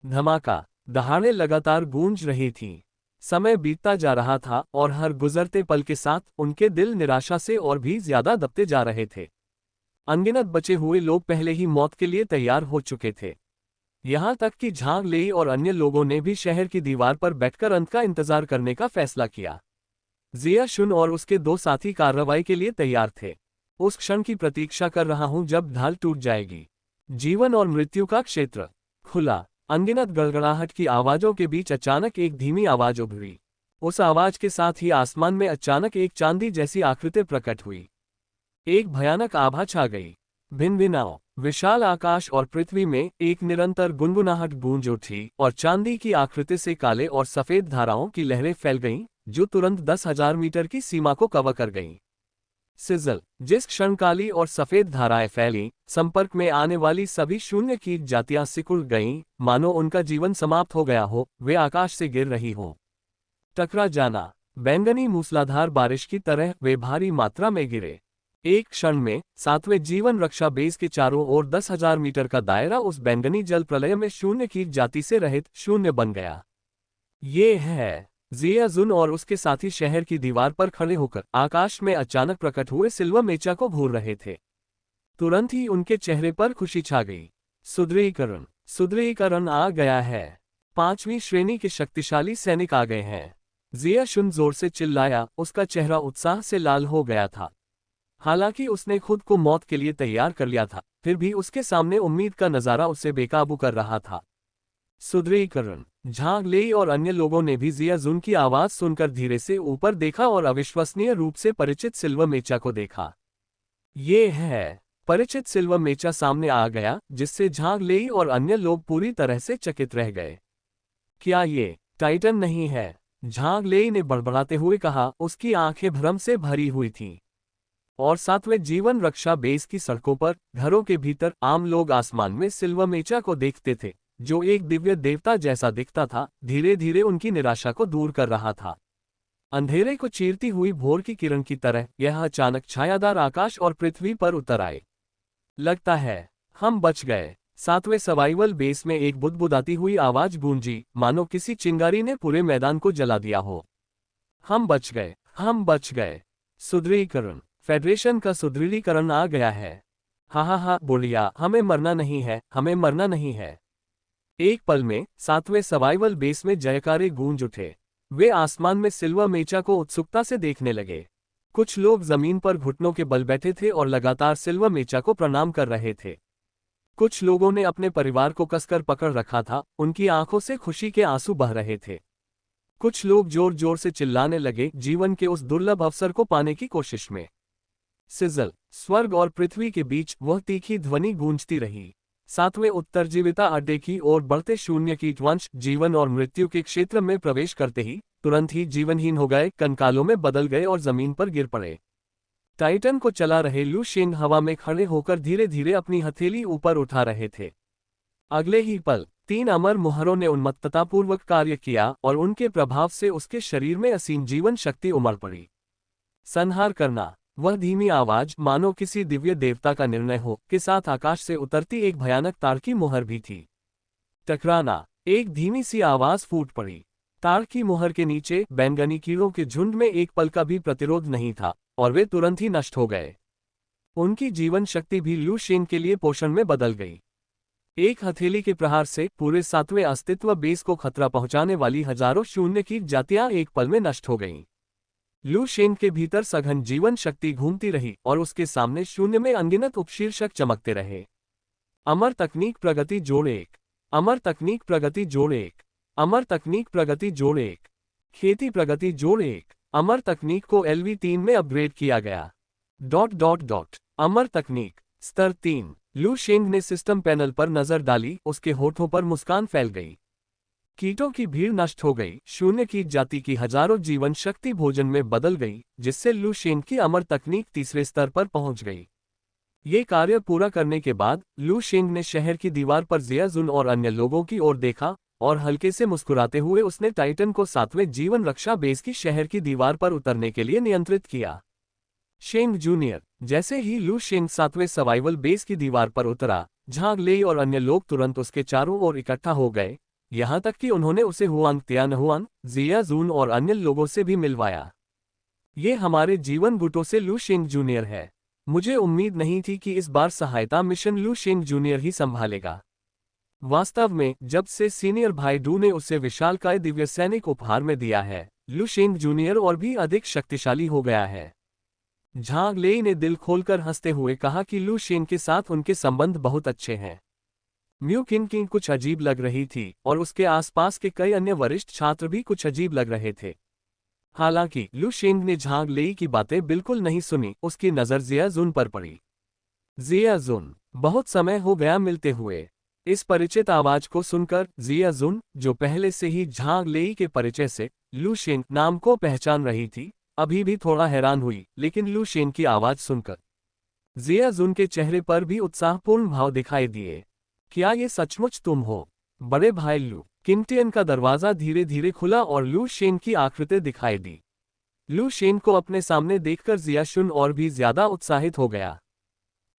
धमाका, दहाड़े लगातार गूंज रही थीं। समय बीतता जा रहा था और हर गुजरते पल के साथ उनके दिल निराशा से और भी ज्यादा दबते जा रहे थे। अनगिनत बचे हुए लोग पहले ही मौत के लिए तैयार हो चुके थे। यहां तक कि झांग लेई और अन्य लोगों ने भी शहर की दीवार पर बैठकर अंत का इंतजार करने का फैसला किया। जिया शुन और उसके दो साथी कार्रवाई के लिए तैयार थे। उस क्षण की प्रतीक्षा कर रहा हूं जब ढाल टूट जाएगी। जीवन और मृत्यु का क्षेत्र खुला। अनगिनत गड़गड़ाहट की आवाजों के बीच अचानक एक धीमी आवाज उभरी। उस आवाज के साथ ही आसमान में अचानक एक चांदी जैसी आकृति प्रकट हुई। एक भयानक आभा छा गई। भिन्न भिन्नाओं, विशाल आकाश और पृथ्वी में एक निरंतर गुनगुनाहट गूंज उठी और चांदी की आकृति से काले और सफेद धाराओं की लहरें फैल गईं, जो तुरंत 10,000 मीटर की सीमा को कवर कर गईं। सिजल, जिस क्षण काली और सफेद धाराएं फैलीं, संपर्क में आने वाली सभी शून्य कीट जातियां सिकुड़ गईं, मानो उनका जीवन समाप्त हो गया हो, वे आकाश से गिर रही हों। टकरा जाना, बैंगनी मूसलाधार बारिश की तरह वे भारी मात्रा में गिरे। एक क्षण में 7वें जीवन रक्षा बेस के चारों ओर 10,000 मीटर का दायरा उस बैंगनी जल प्रलय में शून्य कीट जाति से रहित शून्य बन गया। ये है जिया जुन और उसके साथी शहर की दीवार पर खड़े होकर आकाश में अचानक प्रकट हुए सिल्वर मेचा को घूर रहे थे। तुरंत ही उनके चेहरे पर खुशी छा गई। सुदृढ़ीकरण आ गया है। 5वीं श्रेणी के शक्तिशाली सैनिक आ गए हैं। जिया शुन जोर से चिल्लाया, उसका चेहरा उत्साह से लाल हो गया था। हालांकि उसने खुद को मौत के लिए तैयार कर लिया था, फिर भी उसके सामने उम्मीद का नजारा उसे बेकाबू कर रहा था। सुदृढ़ीकरण। झांग लेई और अन्य लोगों ने भी जिया जुन की आवाज सुनकर धीरे से ऊपर देखा और अविश्वसनीय रूप से परिचित सिल्वर मेचा को देखा। ये है। परिचित सिल्वर मेचा सामने आ गया, जिससे झांग लेई और अन्य लोग पूरी तरह से चकित रह गए। क्या ये टाइटन नहीं है? झांग लेई ने बड़बड़ाते हुए कहा, उसकी आंखें भ्रम से भरी हुई थीं। और 7वें जीवन रक्षा बेस की सड़कों पर, घरों के भीतर आम लोग आसमान में सिल्वर मेचा को देखते थे, जो एक दिव्य देवता जैसा दिखता था, धीरे धीरे उनकी निराशा को दूर कर रहा था। अंधेरे को चीरती हुई भोर की किरण की तरह यह अचानक छायादार आकाश और पृथ्वी पर उतर आए। लगता है हम बच गए। 7वें सर्वाइवल बेस में एक बुदबुदाती हुई आवाज गूंजी, मानो किसी चिंगारी ने पूरे मैदान को जला दिया हो। हम बच गए, हम बच गए। सुदृढ़ीकरण। फेडरेशन का सुदृढ़ीकरण आ गया है। हा बोलिया, हमें मरना नहीं है, हमें मरना नहीं है। एक पल में 7वें सर्वाइवल बेस में जयकारे गूंज उठे। वे आसमान में सिल्वर मेचा को उत्सुकता से देखने लगे। कुछ लोग जमीन पर घुटनों के बल बैठे थे और लगातार सिल्वर मेचा को प्रणाम कर रहे थे। कुछ लोगों ने अपने परिवार को कसकर पकड़ रखा था, उनकी आंखों से खुशी के आंसू बह रहे थे। कुछ लोग जोर जोर से चिल्लाने लगे, जीवन के उस दुर्लभ अवसर को पाने की कोशिश में। सिजल। स्वर्ग और पृथ्वी के बीच वह तीखी ध्वनि गूंजती रही। 7वें उत्तरजीविता अड्डे की ओर बढ़ते शून्य कीट वंश जीवन और मृत्यु के क्षेत्र में प्रवेश करते ही तुरंत ही जीवनहीन हो गए, कंकालों में बदल गए और जमीन पर गिर पड़े। टाइटन को चला रहे लू शेंग हवा में खड़े होकर धीरे धीरे अपनी हथेली ऊपर उठा रहे थे। अगले ही पल 3 अमर मुहरों ने उन्मत्ततापूर्वक कार्य किया और उनके प्रभाव से उसके शरीर में असीम जीवन शक्ति उमड़ पड़ी। संहार करना। वह धीमी आवाज, मानो किसी दिव्य देवता का निर्णय हो, के साथ आकाश से उतरती एक भयानक तार की मुहर भी थी। टकराना। एक धीमी सी आवाज फूट पड़ी। तार की मुहर के नीचे बैंगनी कीड़ों के झुंड में एक पल का भी प्रतिरोध नहीं था और वे तुरंत ही नष्ट हो गए। उनकी जीवन शक्ति भी लू शेंग के लिए पोषण में बदल गई। एक हथेली के प्रहार से पूरे 7वें अस्तित्व बेस को खतरा पहुंचाने वाली हजारों शून्य की जातियां एक पल में नष्ट हो गईं। लू शेंग के भीतर सघन जीवन शक्ति घूमती रही और उसके सामने शून्य में अनगिनत उपशीर्षक चमकते रहे। अमर तकनीक प्रगति जोड़ 1। अमर तकनीक प्रगति जोड़ 1। अमर तकनीक प्रगति जोड़ 1। खेती प्रगति जोड़ 1। अमर तकनीक को LV3 में अपग्रेड किया गया। ... अमर तकनीक स्तर 3। लू शेंग ने सिस्टम पैनल पर नजर डाली, उसके होठों पर मुस्कान फैल गई। कीटों की भीड़ नष्ट हो गई, शून्य कीट जाति की हजारों जीवन शक्ति भोजन में बदल गई, जिससे लू शेंग की अमर तकनीक तीसरे स्तर पर पहुंच गई। ये कार्य पूरा करने के बाद लू शेंग ने शहर की दीवार पर जिया जुन और अन्य लोगों की ओर देखा और हल्के से मुस्कुराते हुए उसने टाइटन को 7वें जीवन रक्षा बेस की शहर की दीवार पर उतरने के लिए नियंत्रित किया। शेंग जूनियर। जैसे ही लू शेंग 7वें सर्वाइवल बेस की दीवार पर उतरा, झांग लेई और अन्य लोग तुरंत उसके चारों ओर इकट्ठा हो गए, यहां तक कि उन्होंने उसे हुआंग तियानहुआन, जिया जून और अन्य लोगों से भी मिलवाया। ये हमारे जीवन गुटों से लू शेंग जूनियर है। मुझे उम्मीद नहीं थी कि इस बार सहायता मिशन लू शेंग जूनियर ही संभालेगा। वास्तव में जब से सीनियर भाई डू ने उसे विशालकाय दिव्य सैनिक उपहार में दिया है, लू शेंग जूनियर और भी अधिक शक्तिशाली हो गया है। झांग लेई ने दिल खोलकर हंसते हुए कहा कि लू शेंग के साथ उनके संबंध बहुत अच्छे हैं। म्यू किन की कुछ अजीब लग रही थी और उसके आसपास के कई अन्य वरिष्ठ छात्र भी कुछ अजीब लग रहे थे। हालांकि लू शेंग ने झांग लेई की बातें बिल्कुल नहीं सुनी, उसकी नजर जिया जुन पर पड़ी। जिया जुन, बहुत समय हो गया मिलते हुए। इस परिचित आवाज को सुनकर जिया जुन, जो पहले से ही झांग लेई के परिचय से लू शेंग नाम को पहचान रही थी, अभी भी थोड़ा हैरान हुई, लेकिन लू शेंग की आवाज सुनकर जिया जुन के चेहरे पर भी उत्साहपूर्ण भाव दिखाई दिए। क्या ये सचमुच तुम हो, बड़े भाई लू? किंगटियन का दरवाजा धीरे धीरे खुला और लू शेंग की आकृति दिखाई दी। लू शेंग को अपने सामने देखकर जिया शुन और भी ज्यादा उत्साहित हो गया।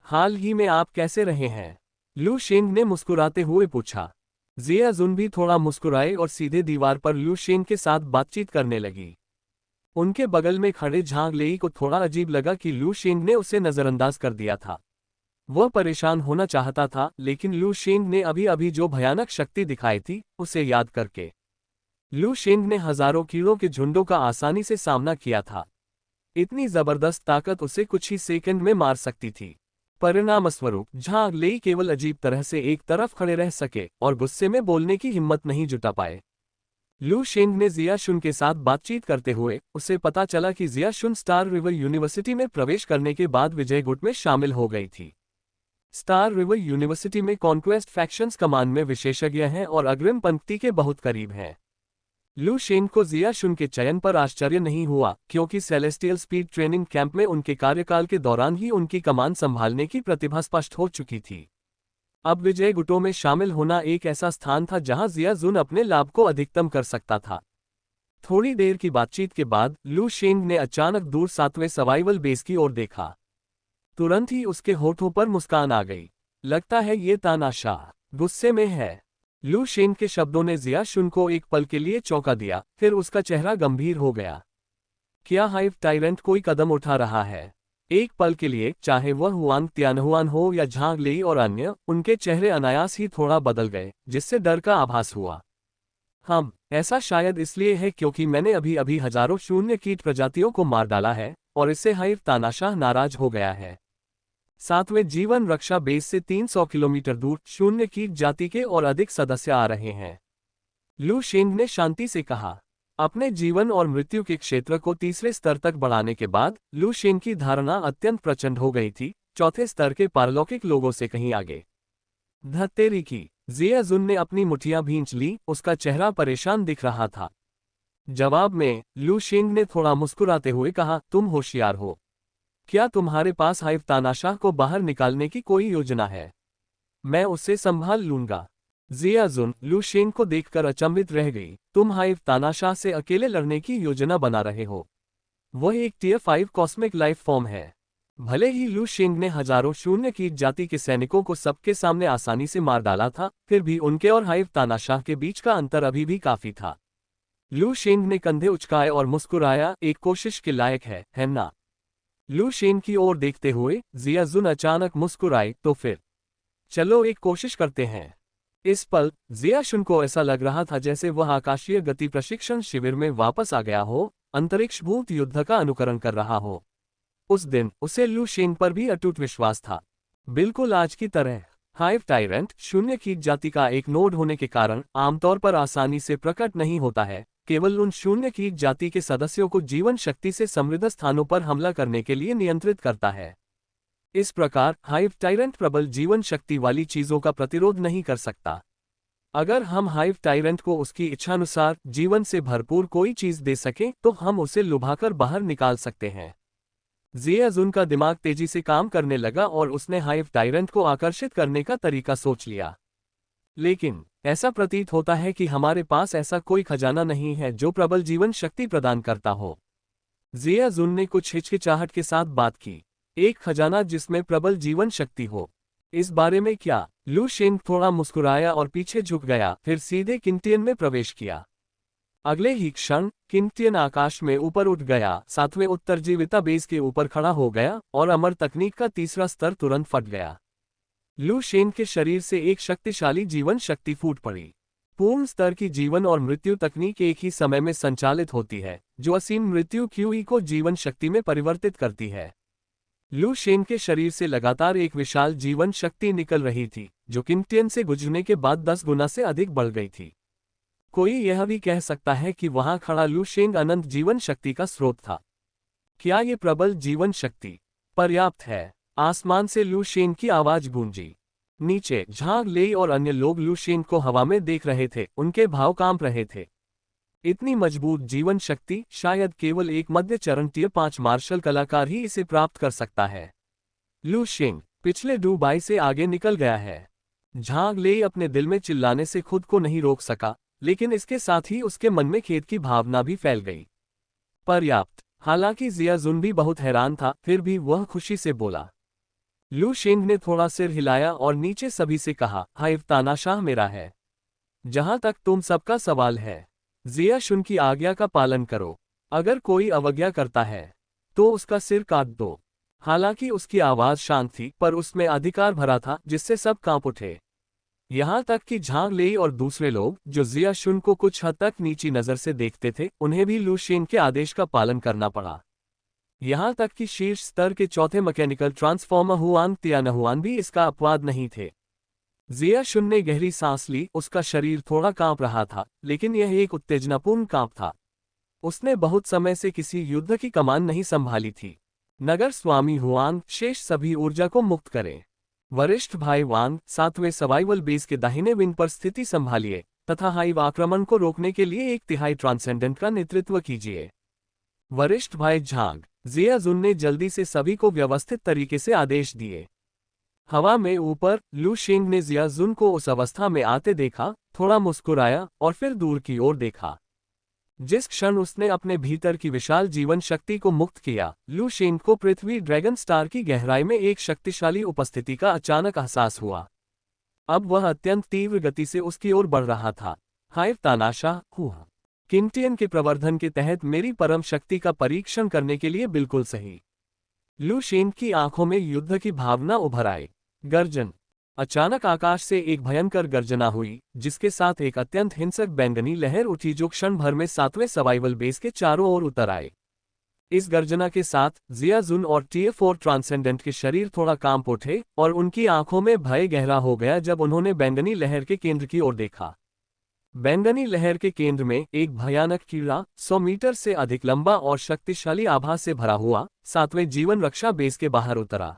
हाल ही में आप कैसे रहे हैं? लू शेंग ने मुस्कुराते हुए पूछा। जिया जुन भी थोड़ा मुस्कुराए और सीधे दीवार पर लू शेंग के साथ बातचीत करने लगी। उनके बगल में खड़े झांग लेई को थोड़ा अजीब लगा कि लू शेंग ने उसे नजरअंदाज कर दिया था। वह परेशान होना चाहता था, लेकिन लू शेंग ने अभी अभी जो भयानक शक्ति दिखाई थी, उसे याद करके लू शेंग ने हजारों कीड़ों के झुंडों का आसानी से सामना किया था। इतनी जबरदस्त ताकत उसे कुछ ही सेकंड में मार सकती थी। परिणामस्वरूप झांग लेई केवल अजीब तरह से एक तरफ खड़े रह सके और गुस्से में बोलने की हिम्मत नहीं जुटा पाए। लू शेंग ने जिया शुन के साथ बातचीत करते हुए उसे पता चला कि जिया शुन स्टार रिवर यूनिवर्सिटी में प्रवेश करने के बाद विजय गुट में शामिल हो गई थी। स्टार रिवर यूनिवर्सिटी में कॉन्क्वेस्ट फैक्शंस कमान में विशेषज्ञ हैं और अग्रिम पंक्ति के बहुत करीब हैं। लू शेंग को जिया शुन के चयन पर आश्चर्य नहीं हुआ, क्योंकि सेलेस्टियल स्पीड ट्रेनिंग कैंप में उनके कार्यकाल के दौरान ही उनकी कमान संभालने की प्रतिभा स्पष्ट हो चुकी थी। अब विजय गुटों में शामिल होना एक ऐसा स्थान था जहां जिया जुन अपने लाभ को अधिकतम कर सकता था। थोड़ी देर की बातचीत के बाद लू शेंग ने अचानक दूर 7वें सर्वाइवल बेस की ओर देखा। तुरंत ही उसके होठों पर मुस्कान आ गई। लगता है ये तानाशाह गुस्से में है। लू शेंग के शब्दों ने जिया शुन को एक पल के लिए चौंका दिया, फिर उसका चेहरा गंभीर हो गया। क्या हाइव टायरेंट कोई कदम उठा रहा है? एक पल के लिए, चाहे वह हुआंग तियानहुआन हो या झांग लेई और अन्य, उनके चेहरे अनायास ही थोड़ा बदल गए, जिससे डर का आभास हुआ। ऐसा शायद इसलिए है क्योंकि मैंने अभी अभी हजारों शून्य कीट प्रजातियों को मार डाला है और इससे हाइव तानाशाह नाराज हो गया है। 7वें जीवन रक्षा बेस से 300 किलोमीटर दूर शून्य कीट जाति के और अधिक सदस्य आ रहे हैं। लू शेंग ने शांति से कहा। अपने जीवन और मृत्यु के क्षेत्र को तीसरे स्तर तक बढ़ाने के बाद लू शेंग की धारणा अत्यंत प्रचंड हो गई थी, चौथे स्तर के पारलौकिक लोगों से कहीं आगे। धत्तेरी की। जिया जुन ने अपनी मुठियां भींच ली, उसका चेहरा परेशान दिख रहा था। जवाब में लू शेंग ने थोड़ा मुस्कुराते हुए कहा, तुम होशियार हो। क्या तुम्हारे पास हाइव तानाशाह को बाहर निकालने की कोई योजना है? मैं उसे संभाल लूंगा। जिया जुन लू शेंग को देखकर अचंभित रह गई। तुम हाइव तानाशाह से अकेले लड़ने की योजना बना रहे हो? वह एक टियर 5 कॉस्मिक लाइफ फॉर्म है। भले ही लू शेंग ने हजारों शून्य कीट जाति के सैनिकों को सबके सामने आसानी से मार डाला था, फिर भी उनके और हाइव तानाशाह के बीच का अंतर अभी भी काफी था। लू शेंग ने कंधे उचकाए और मुस्कुराया, एक कोशिश के लायक है ना? लू शेंग की ओर देखते हुए जिया जुन अचानक मुस्कुराई, तो फिर चलो एक कोशिश करते हैं। इस पल जिया शुन को ऐसा लग रहा था जैसे वह आकाशीय गति प्रशिक्षण शिविर में वापस आ गया हो, अंतरिक्ष भूत युद्ध का अनुकरण कर रहा हो। उस दिन उसे लू शेंग पर भी अटूट विश्वास था, बिल्कुल आज की तरह। हाइव टायरेंट शून्य कीट जाति का एक नोड होने के कारण आमतौर पर आसानी से प्रकट नहीं होता है, केवल उन शून्य कीट जाति के सदस्यों को जीवन शक्ति से समृद्ध स्थानों पर हमला करने के लिए नियंत्रित करता है। इस प्रकार हाइव टायरेंट प्रबल जीवन शक्ति वाली चीजों का प्रतिरोध नहीं कर सकता। अगर हम हाइव टायरेंट को उसकी इच्छानुसार जीवन से भरपूर कोई चीज दे सकें तो हम उसे लुभाकर बाहर निकाल सकते हैं। जिया जुन का दिमाग तेजी से काम करने लगा और उसने हाइव टायरेंट को आकर्षित करने का तरीका सोच लिया। लेकिन ऐसा प्रतीत होता है कि हमारे पास ऐसा कोई खजाना नहीं है जो प्रबल जीवन शक्ति प्रदान करता हो। जिया जुन ने कुछ हिचकिचाहट के साथ बात की। एक खजाना जिसमें प्रबल जीवन शक्ति हो, इस बारे में क्या? लू शेंग थोड़ा मुस्कुराया और पीछे झुक गया, फिर सीधे किंगटियन में प्रवेश किया। अगले ही क्षण किंगटियन आकाश में ऊपर उठ गया, सातवें उत्तरजीविता बेस के ऊपर खड़ा हो गया और अमर तकनीक का तीसरा स्तर तुरंत फट गया। लू शेंग के शरीर से एक शक्तिशाली जीवन शक्ति फूट पड़ी। पूर्ण स्तर की जीवन और मृत्यु तकनीक एक ही समय में संचालित होती है, जो असीम मृत्यु क्यूई को जीवन शक्ति में परिवर्तित करती है। लू शेंग के शरीर से लगातार एक विशाल जीवन शक्ति निकल रही थी, जो किंगटियन से गुजरने के बाद 10 गुना से अधिक बढ़ गई थी। कोई यह भी कह सकता है कि वहां खड़ा लू शेंग अनंत जीवन शक्ति का स्रोत था। क्या ये प्रबल जीवन शक्ति पर्याप्त है? आसमान से लू शेंग की आवाज गूंजी। नीचे झांग लेई और अन्य लोग लू शेंग को हवा में देख रहे थे, उनके भाव कांप रहे थे। इतनी मजबूत जीवन शक्ति शायद केवल एक मध्य चरण टियर 5 मार्शल कलाकार ही इसे प्राप्त कर सकता है। लू शेंग पिछले डूबाई से आगे निकल गया है। झांग लेई अपने दिल में चिल्लाने से खुद को नहीं रोक सका, लेकिन इसके साथ ही उसके मन में खेद की भावना भी फैल गई। पर्याप्त। हालांकि जिया जुन भी बहुत हैरान था, फिर भी वह खुशी से बोला। लू शेंग ने थोड़ा सिर हिलाया और नीचे सभी से कहा, हाइव तानाशाह मेरा है। जहां तक तुम सबका सवाल है, जिया शुन की आज्ञा का पालन करो। अगर कोई अवज्ञा करता है तो उसका सिर काट दो। हालांकि उसकी आवाज शांत थी, पर उसमें अधिकार भरा था जिससे सब कांप उठे। यहां तक कि झांग लेई और दूसरे लोग जो जिया शुन को कुछ हद तक नीची नजर से देखते थे, उन्हें भी लू शेंग के आदेश का पालन करना पड़ा। यहां तक कि शीर्ष स्तर के चौथे मैकेनिकल ट्रांसफॉर्मर हुआन तियानहुआन भी इसका अपवाद नहीं थे। जिया शुन ने गहरी सांस ली, उसका शरीर थोड़ा कांप रहा था, लेकिन यह एक उत्तेजनापूर्ण कांप था। उसने बहुत समय से किसी युद्ध की कमान नहीं संभाली थी। नगर स्वामी हुआन, शेष सभी ऊर्जा को मुक्त करें। वरिष्ठ भाई वांग, 7वें सर्वाइवल बेस के दाहिने विंग पर स्थिति संभालिए तथा हाइव आक्रमण को रोकने के लिए 1/3 ट्रांसेंडेंट का नेतृत्व कीजिए। वरिष्ठ भाई झांग, जिया जुन ने जल्दी से सभी को व्यवस्थित तरीके से आदेश दिए। हवा में ऊपर लू शेंग ने जिया जुन को उस अवस्था में आते देखा, थोड़ा मुस्कुराया और फिर दूर की ओर देखा। जिस क्षण उसने अपने भीतर की विशाल जीवन शक्ति को मुक्त किया, लू शेंग को पृथ्वी ड्रैगन स्टार की गहराई में एक शक्तिशाली उपस्थिति का अचानक एहसास हुआ। अब वह अत्यंत तीव्र गति से उसकी ओर बढ़ रहा था। हाइव तानाशाह, किंगटियन के प्रवर्धन के तहत मेरी परम शक्ति का परीक्षण करने के लिए बिल्कुल सही। लू शेंग की आंखों में युद्ध की भावना उभर आई। गर्जन। अचानक आकाश से एक भयंकर गर्जना हुई, जिसके साथ एक अत्यंत हिंसक बैंगनी लहर उठी जो क्षण भर में 7वें सर्वाइवल बेस के चारों ओर उतर आए। इस गर्जना के साथ जिया जुन और टियर 4 ट्रांसेंडेंट के शरीर थोड़ा कांप उठे और उनकी आंखों में भय गहरा हो गया जब उन्होंने बैंगनी लहर के केंद्र की ओर देखा। बैंगनी लहर के केंद्र में एक भयानक कीड़ा, 100 मीटर से अधिक लंबा और शक्तिशाली आभा से भरा हुआ, 7वें जीवन रक्षा बेस के बाहर उतरा।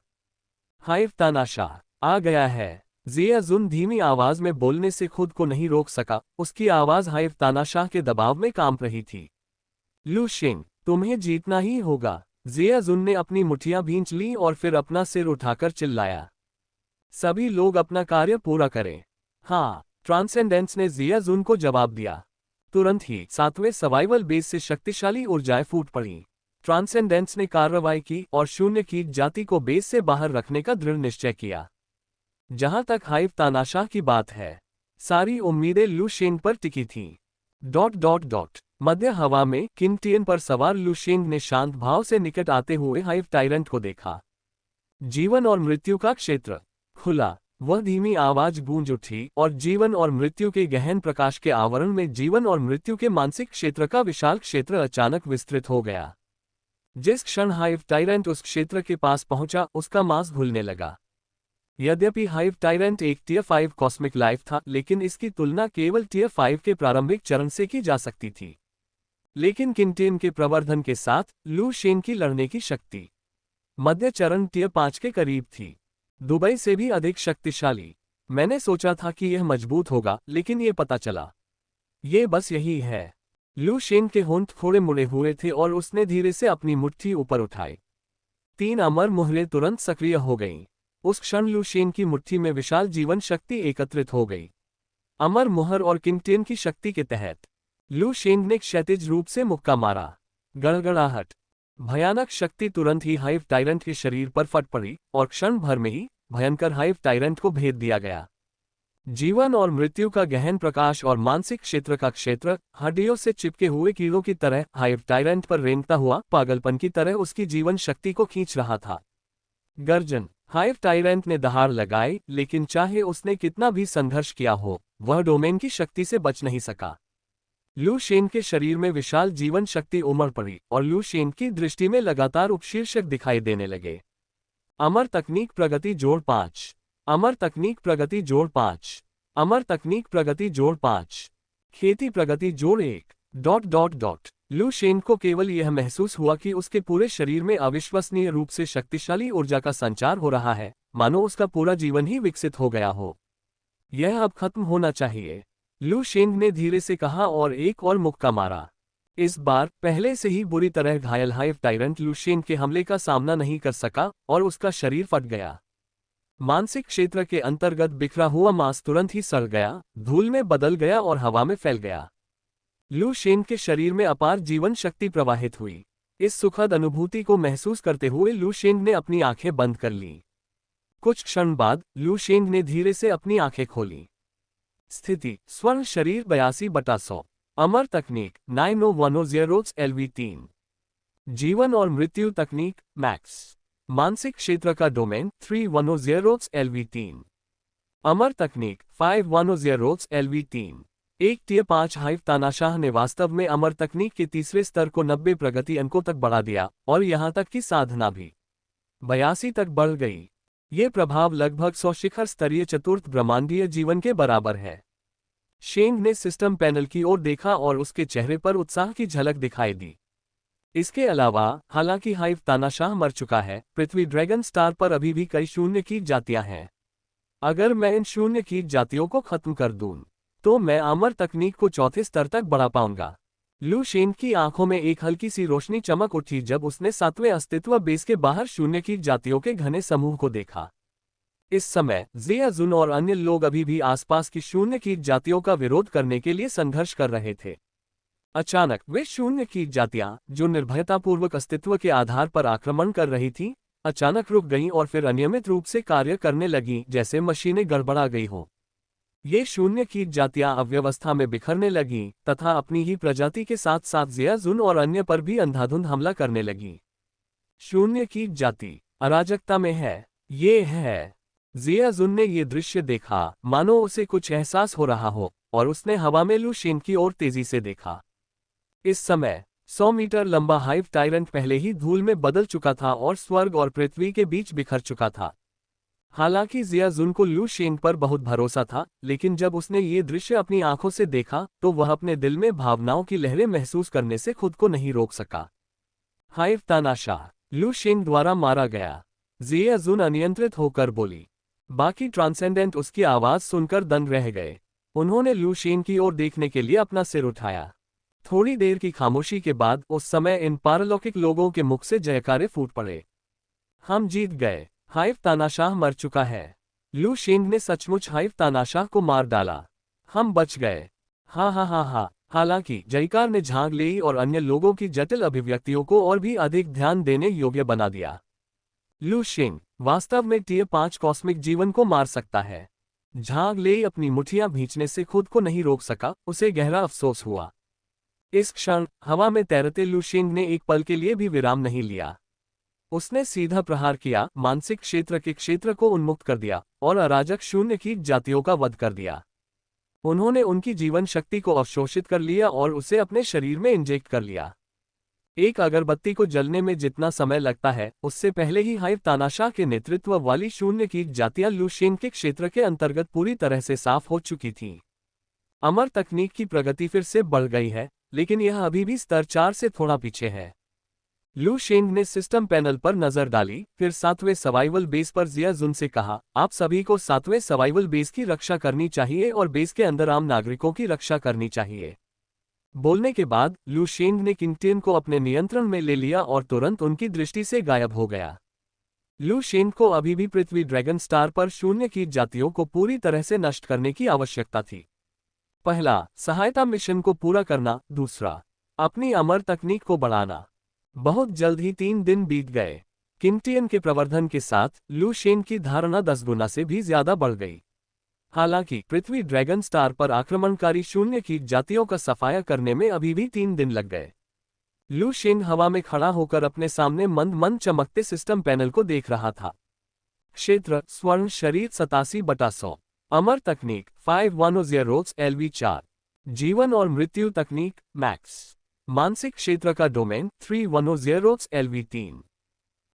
हाइव तानाशाह आ गया है। जिया जुन धीमी आवाज में बोलने से खुद को नहीं रोक सका, उसकी आवाज हाइव तानाशाह के दबाव में कांप रही थी। लू शेंग, तुम्हें जीतना ही होगा। जिया जुन ने अपनी मुठ्ठियां भींच ली और फिर अपना सिर उठाकर चिल्लाया। सभी लोग अपना कार्य पूरा करें। हाँ, ट्रांसेंडेंस ने जिया जुन को जवाब दिया। तुरंत ही 7वें सर्वाइवल बेस से शक्तिशाली ऊर्जाएं फूट पड़ी। ट्रांसेंडेंस ने कार्रवाई की और शून्य की जाति को बेस से बाहर रखने का दृढ़ निश्चय किया। जहां तक हाइव तानाशाह की बात है, सारी उम्मीदें लू शेंग पर टिकी थीं। मध्य हवा में किंगटियन पर सवार लू शेंग ने शांत भाव से निकट आते हुए हाइव टायरेंट को देखा। जीवन और मृत्यु का क्षेत्र खुला। वह धीमी आवाज गूंज उठी और जीवन और मृत्यु के गहन प्रकाश के आवरण में जीवन और मृत्यु के मानसिक क्षेत्र का विशाल क्षेत्र अचानक विस्तृत हो गया। जिस क्षण हाइव टायरेंट उस क्षेत्र के पास पहुंचा, उसका मांस घुलने लगा। यद्यपि हाइव टायरेंट एक टियर 5 कॉस्मिक लाइफ था, लेकिन इसकी तुलना केवल टियर 5 के प्रारंभिक चरण से की जा सकती थी। लेकिन किंगटियन के प्रवर्धन के साथ लू शेंग की लड़ने की शक्ति मध्य चरण टियर 5 के करीब थी। दुबई से भी अधिक शक्तिशाली। मैंने सोचा था कि यह मजबूत होगा, लेकिन ये पता चला ये बस यही है। लू शेन के होंठ थोड़े मुड़े हुए थे और उसने धीरे से अपनी मुट्ठी ऊपर उठाई। 3 अमर मुहरें तुरंत सक्रिय हो गईं। उस क्षण लू शेन की मुट्ठी में विशाल जीवन शक्ति एकत्रित हो गई। अमर मुहर और किंगटेन की शक्ति के तहत लू शेन ने क्षैतिज रूप से मुक्का मारा। गड़गड़ाहट। भयानक शक्ति तुरंत ही हाइव टायरेंट के शरीर पर फट पड़ी और क्षण भर में ही भयंकर हाइव टायरेंट को भेद दिया गया। जीवन और मृत्यु का गहन प्रकाश और मानसिक क्षेत्र का क्षेत्र हड्डियों से चिपके हुए कीड़ों की तरह हाइव टायरेंट पर रेंगता हुआ पागलपन की तरह उसकी जीवन शक्ति को खींच रहा था। गर्जन। हाइव टायरेंट ने दहाड़ लगाई, लेकिन चाहे उसने कितना भी संघर्ष किया हो, वह डोमेन की शक्ति से बच नहीं सका। लू शेन के शरीर में विशाल जीवन शक्ति उमड़ पड़ी और लू शेन की दृष्टि में लगातार उपशीर्षक दिखाई देने लगे। अमर तकनीक प्रगति जोड़ 5। अमर तकनीक प्रगति जोड़ 5। अमर तकनीक प्रगति जोड़ 5। खेती प्रगति जोड़ 1। लू शेन को केवल यह महसूस हुआ कि उसके पूरे शरीर में अविश्वसनीय रूप से शक्तिशाली ऊर्जा का संचार हो रहा है, मानो उसका पूरा जीवन ही विकसित हो गया हो। यह अब खत्म होना चाहिए, लू शेन ने धीरे से कहा और एक और मुक्का मारा। इस बार पहले से ही बुरी तरह घायल हाइव टायरेंट लू शेन के हमले का सामना नहीं कर सका और उसका शरीर फट गया। मानसिक क्षेत्र के अंतर्गत बिखरा हुआ मांस तुरंत ही सड़ गया, धूल में बदल गया और हवा में फैल गया। लू शेन के शरीर में अपार जीवन शक्ति प्रवाहित हुई। इस सुखद अनुभूति को महसूस करते हुए लू शेन ने अपनी आंखें बंद कर लीं। कुछ क्षण बाद लू शेन ने धीरे से अपनी आंखें खोली। स्थिति स्वर्ण शरीर 82/100। अमर तकनीक 90100 LV3। जीवन और मृत्यु तकनीक मैक्स। मानसिक क्षेत्र का डोमेन 3100 LV3। अमर तकनीक 5100 LV3। एक टियर 5 हाइव तानाशाह ने वास्तव में अमर तकनीक के तीसरे स्तर को 90 प्रगति अंकों तक बढ़ा दिया और यहां तक कि साधना भी 82 तक बढ़ गई। ये प्रभाव लगभग 100 शिखर स्तरीय चतुर्थ ब्रह्मांडीय जीवन के बराबर है। शेंग ने सिस्टम पैनल की ओर देखा और उसके चेहरे पर उत्साह की झलक दिखाई दी। इसके अलावा, हालांकि हाइव तानाशाह मर चुका है, पृथ्वी ड्रैगन स्टार पर अभी भी कई शून्य कीट जातियां हैं। अगर मैं इन शून्य कीट जातियों को खत्म कर दूं, तो मैं अमर तकनीक को चौथे स्तर तक बढ़ा पाऊंगा। लू शेन की आंखों में एक हल्की सी रोशनी चमक उठी जब उसने 7वें अस्तित्व बेस के बाहर शून्य कीट जातियों के घने समूह को देखा। इस समय जिया जुन और अन्य लोग अभी भी आसपास की शून्य कीट जातियों का विरोध करने के लिए संघर्ष कर रहे थे। अचानक वे शून्य कीट जातियां, जो निर्भयतापूर्वक अस्तित्व के आधार पर आक्रमण कर रही थीं, अचानक रुक गईं और फिर अनियमित रूप से कार्य करने लगीं, जैसे मशीनें गड़बड़ा गई हों। ये शून्य कीट जातियां अव्यवस्था में बिखरने लगीं तथा अपनी ही प्रजाति के साथ साथ जिया जुन और अन्य पर भी अंधाधुंध हमला करने लगीं। शून्य कीट जाति अराजकता में है। ये है। जिया जुन ने ये दृश्य देखा, मानो उसे कुछ एहसास हो रहा हो, और उसने हवा में लू शेन की ओर तेजी से देखा। इस समय 100 मीटर लंबा हाइव टायरेंट पहले ही धूल में बदल चुका था और स्वर्ग और पृथ्वी के बीच बिखर चुका था। हालांकि जिया जुन को लू शेन पर बहुत भरोसा था, लेकिन जब उसने ये दृश्य अपनी आंखों से देखा तो वह अपने दिल में भावनाओं की लहरें महसूस करने से खुद को नहीं रोक सका। हाइव तानाशाह लू शेन द्वारा मारा गया, जिया जुन अनियंत्रित होकर बोली। बाकी ट्रांसेंडेंट उसकी आवाज सुनकर दंग रह गए। उन्होंने लू शेन की ओर देखने के लिए अपना सिर उठाया। थोड़ी देर की खामोशी के बाद उस समय इन पारलौकिक लोगों के मुख से जयकारे फूट पड़े। हम जीत गए। हाइव तानाशाह मर चुका है। लू शेन ने सचमुच हाइव तानाशाह को मार डाला। हम बच गए। हा हा हा हा। हालांकि जयकार ने झांग ली और अन्य लोगों की जटिल अभिव्यक्तियों को और भी अधिक ध्यान देने योग्य बना दिया। लू शेन वास्तव में टियर 5 कॉस्मिक जीवन को मार सकता है। झांग ले अपनी मुठियां भींचने से खुद को नहीं रोक सका, उसे गहरा अफसोस हुआ। इस क्षण हवा में तैरते लू शेन ने एक पल के लिए भी विराम नहीं लिया। उसने सीधा प्रहार किया, मानसिक क्षेत्र के क्षेत्र को उन्मुक्त कर दिया और अराजक शून्य कीट जातियों का वध कर दिया। उन्होंने उनकी जीवन शक्ति को अवशोषित कर लिया और उसे अपने शरीर में इंजेक्ट कर लिया। एक अगरबत्ती को जलने में जितना समय लगता है, उससे पहले ही हाइव तानाशाह के नेतृत्व वाली शून्य कीट जातियां लू शेन के क्षेत्र के अंतर्गत पूरी तरह से साफ हो चुकी थीं। अमर तकनीक की प्रगति फिर से बढ़ गई है, लेकिन यह अभी भी स्तर 4 से थोड़ा पीछे है। लू शेंग ने सिस्टम पैनल पर नजर डाली, फिर 7वें सर्वाइवल बेस पर जिया जुन से कहा, आप सभी को 7वें सर्वाइवल बेस की रक्षा करनी चाहिए और बेस के अंदर आम नागरिकों की रक्षा करनी चाहिए। बोलने के बाद लू शेंग ने किंगटियन को अपने नियंत्रण में ले लिया और तुरंत उनकी दृष्टि से गायब हो गया। लू शेंग को अभी भी पृथ्वी ड्रैगन स्टार पर शून्य कीट जातियों को पूरी तरह से नष्ट करने की आवश्यकता थी। पहला, सहायता मिशन को पूरा करना। दूसरा, अपनी अमर तकनीक को बढ़ाना। बहुत जल्द ही 3 दिन बीत गए। किंगटियन के प्रवर्धन के साथ लू शेंग की धारणा 10 गुना से भी ज्यादा बढ़ गई। हालांकि पृथ्वी ड्रैगन स्टार पर आक्रमणकारी शून्य कीट जातियों का सफाया करने में अभी भी 3 दिन लग गए। लू शेंग हवा में खड़ा होकर अपने सामने मंद मंद चमकते सिस्टम पैनल को देख रहा था। क्षेत्र स्वर्ण शरीर 87/100। अमर तकनीक 510 LV4। जीवन और मृत्यु तकनीक मैक्स। मानसिक क्षेत्र का डोमेन 310 LV3।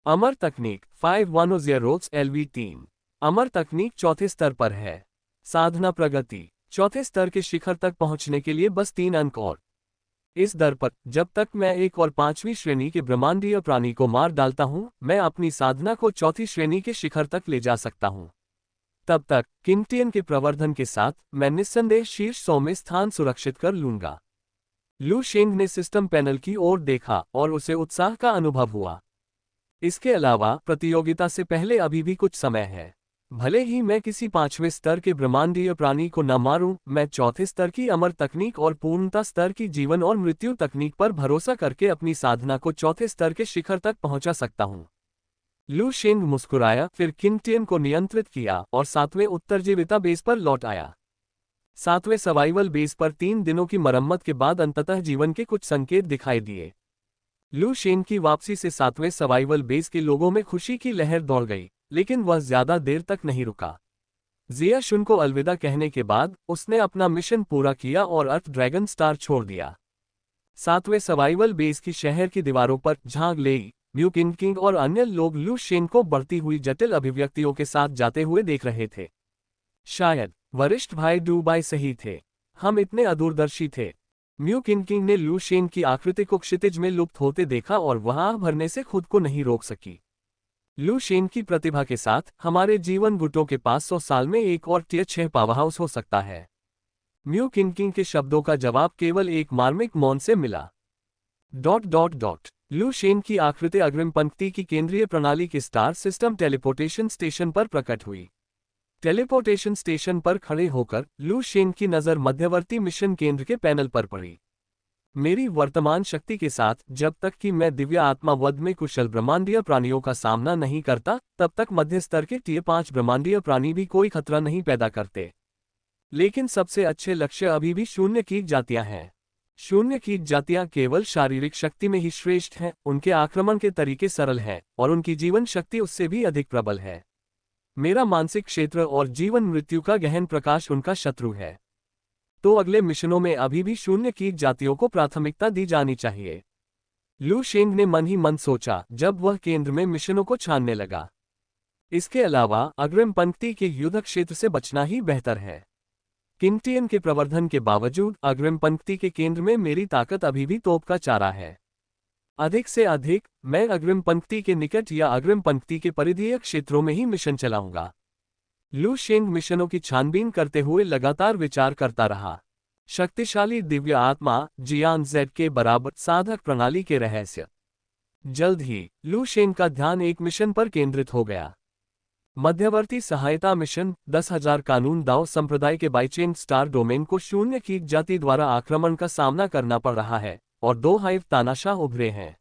अमर तकनीक 510 LV3। अमर तकनीक चौथे स्तर पर है। साधना प्रगति। चौथे स्तर के शिखर तक पहुंचने के लिए बस 3 अंक और। इस दर पर जब तक मैं 1 और 5वीं श्रेणी के ब्रह्मांडीय प्राणी को मार डालता हूं, मैं अपनी साधना को चौथी श्रेणी के शिखर तक ले जा सकता हूं। तब तक किंगटियन के प्रवर्धन के साथ मैं निस्संदेह शीर्ष 100 में स्थान सुरक्षित कर लूंगा। लू शेंग ने सिस्टम पैनल की ओर देखा और उसे उत्साह का अनुभव हुआ। इसके अलावा प्रतियोगिता से पहले अभी भी कुछ समय है। भले ही मैं किसी 5वें स्तर के ब्रह्मांडीय प्राणी को न मारूं, मैं चौथे स्तर की अमर तकनीक और पूर्णता स्तर की जीवन और मृत्यु तकनीक पर भरोसा करके अपनी साधना को चौथे स्तर के शिखर तक पहुंचा सकता हूं। लू शेंग मुस्कुराया, फिर किंगटियन को नियंत्रित किया और 7वें उत्तरजीविता बेस पर लौट आया। 7वें सर्वाइवल बेस पर 3 दिनों की मरम्मत के बाद अंततः जीवन के कुछ संकेत दिखाई दिए। लू शेंग की वापसी से 7वें सर्वाइवल बेस के लोगों में खुशी की लहर दौड़ गई, लेकिन वह ज्यादा देर तक नहीं रुका। जिया शुन को अलविदा कहने के बाद उसने अपना मिशन पूरा किया और अर्थ ड्रैगन स्टार छोड़ दिया। 7वें सर्वाइवल बेस की शहर की दीवारों पर झांग लेई, म्यू किंग और अन्य लोग लू शेंग को बढ़ती हुई जटिल अभिव्यक्तियों के साथ जाते हुए देख रहे थे। शायद वरिष्ठ भाई डू बाई सही थे। हम इतने अदूरदर्शी थे। म्यू किंग ने लू शेंग की आकृति को क्षितिज में लुप्त होते देखा और वहां भरने से खुद को नहीं रोक सकी। लू शेंग की प्रतिभा के साथ हमारे जीवन गुटों के पास 100 साल में एक और टियर 6 पावरहाउस हो सकता है। म्यू किंग के शब्दों का जवाब केवल एक मार्मिक मौन से मिला। ... लू शेंग की आकृति अग्रिम पंक्ति की केंद्रीय प्रणाली के स्टार सिस्टम टेलीपोर्टेशन स्टेशन पर प्रकट हुई। टेलीपोर्टेशन स्टेशन पर खड़े होकर लू शेंग की नजर मध्यवर्ती मिशन केंद्र के पैनल पर पड़ी। मेरी वर्तमान शक्ति के साथ जब तक कि मैं दिव्य आत्मा वध में कुशल ब्रह्मांडीय प्राणियों का सामना नहीं करता, तब तक मध्य स्तर के टियर 5 ब्रह्मांडीय प्राणी भी कोई खतरा नहीं पैदा करते। लेकिन सबसे अच्छे लक्ष्य अभी भी शून्य कीट जातियां हैं। शून्य कीट जातियां केवल शारीरिक शक्ति में ही श्रेष्ठ हैं, उनके आक्रमण के तरीके सरल हैं और उनकी जीवन शक्ति उससे भी अधिक प्रबल है। मेरा मानसिक क्षेत्र और जीवन मृत्यु का गहन प्रकाश उनका शत्रु है। तो अगले मिशनों में अभी भी शून्य कीट जातियों को प्राथमिकता दी जानी चाहिए। लू शेंग ने मन ही मन सोचा जब वह केंद्र में मिशनों को छानने लगा। इसके अलावा अग्रिम पंक्ति के युद्ध क्षेत्र से बचना ही बेहतर है। किंगटियन के प्रवर्धन के बावजूद अग्रिम पंक्ति के केंद्र में मेरी ताकत अभी भी तोप का चारा है। अधिक से अधिक मैं अग्रिम पंक्ति के निकट या अग्रिम पंक्ति के परिधीय क्षेत्रों में ही मिशन चलाऊंगा। लू शेंग मिशनों की छानबीन करते हुए लगातार विचार करता रहा। शक्तिशाली दिव्य आत्मा जियान जेड के बराबर साधक प्रणाली के रहस्य। जल्द ही लू शेंग का ध्यान एक मिशन पर केंद्रित हो गया। मध्यवर्ती सहायता मिशन 10,000 कानून दाव संप्रदाय के बाइचेन स्टार डोमेन को शून्य कीट जाति द्वारा आक्रमण का सामना करना पड़ रहा है और 2 हाइव तानाशाह उभरे हैं।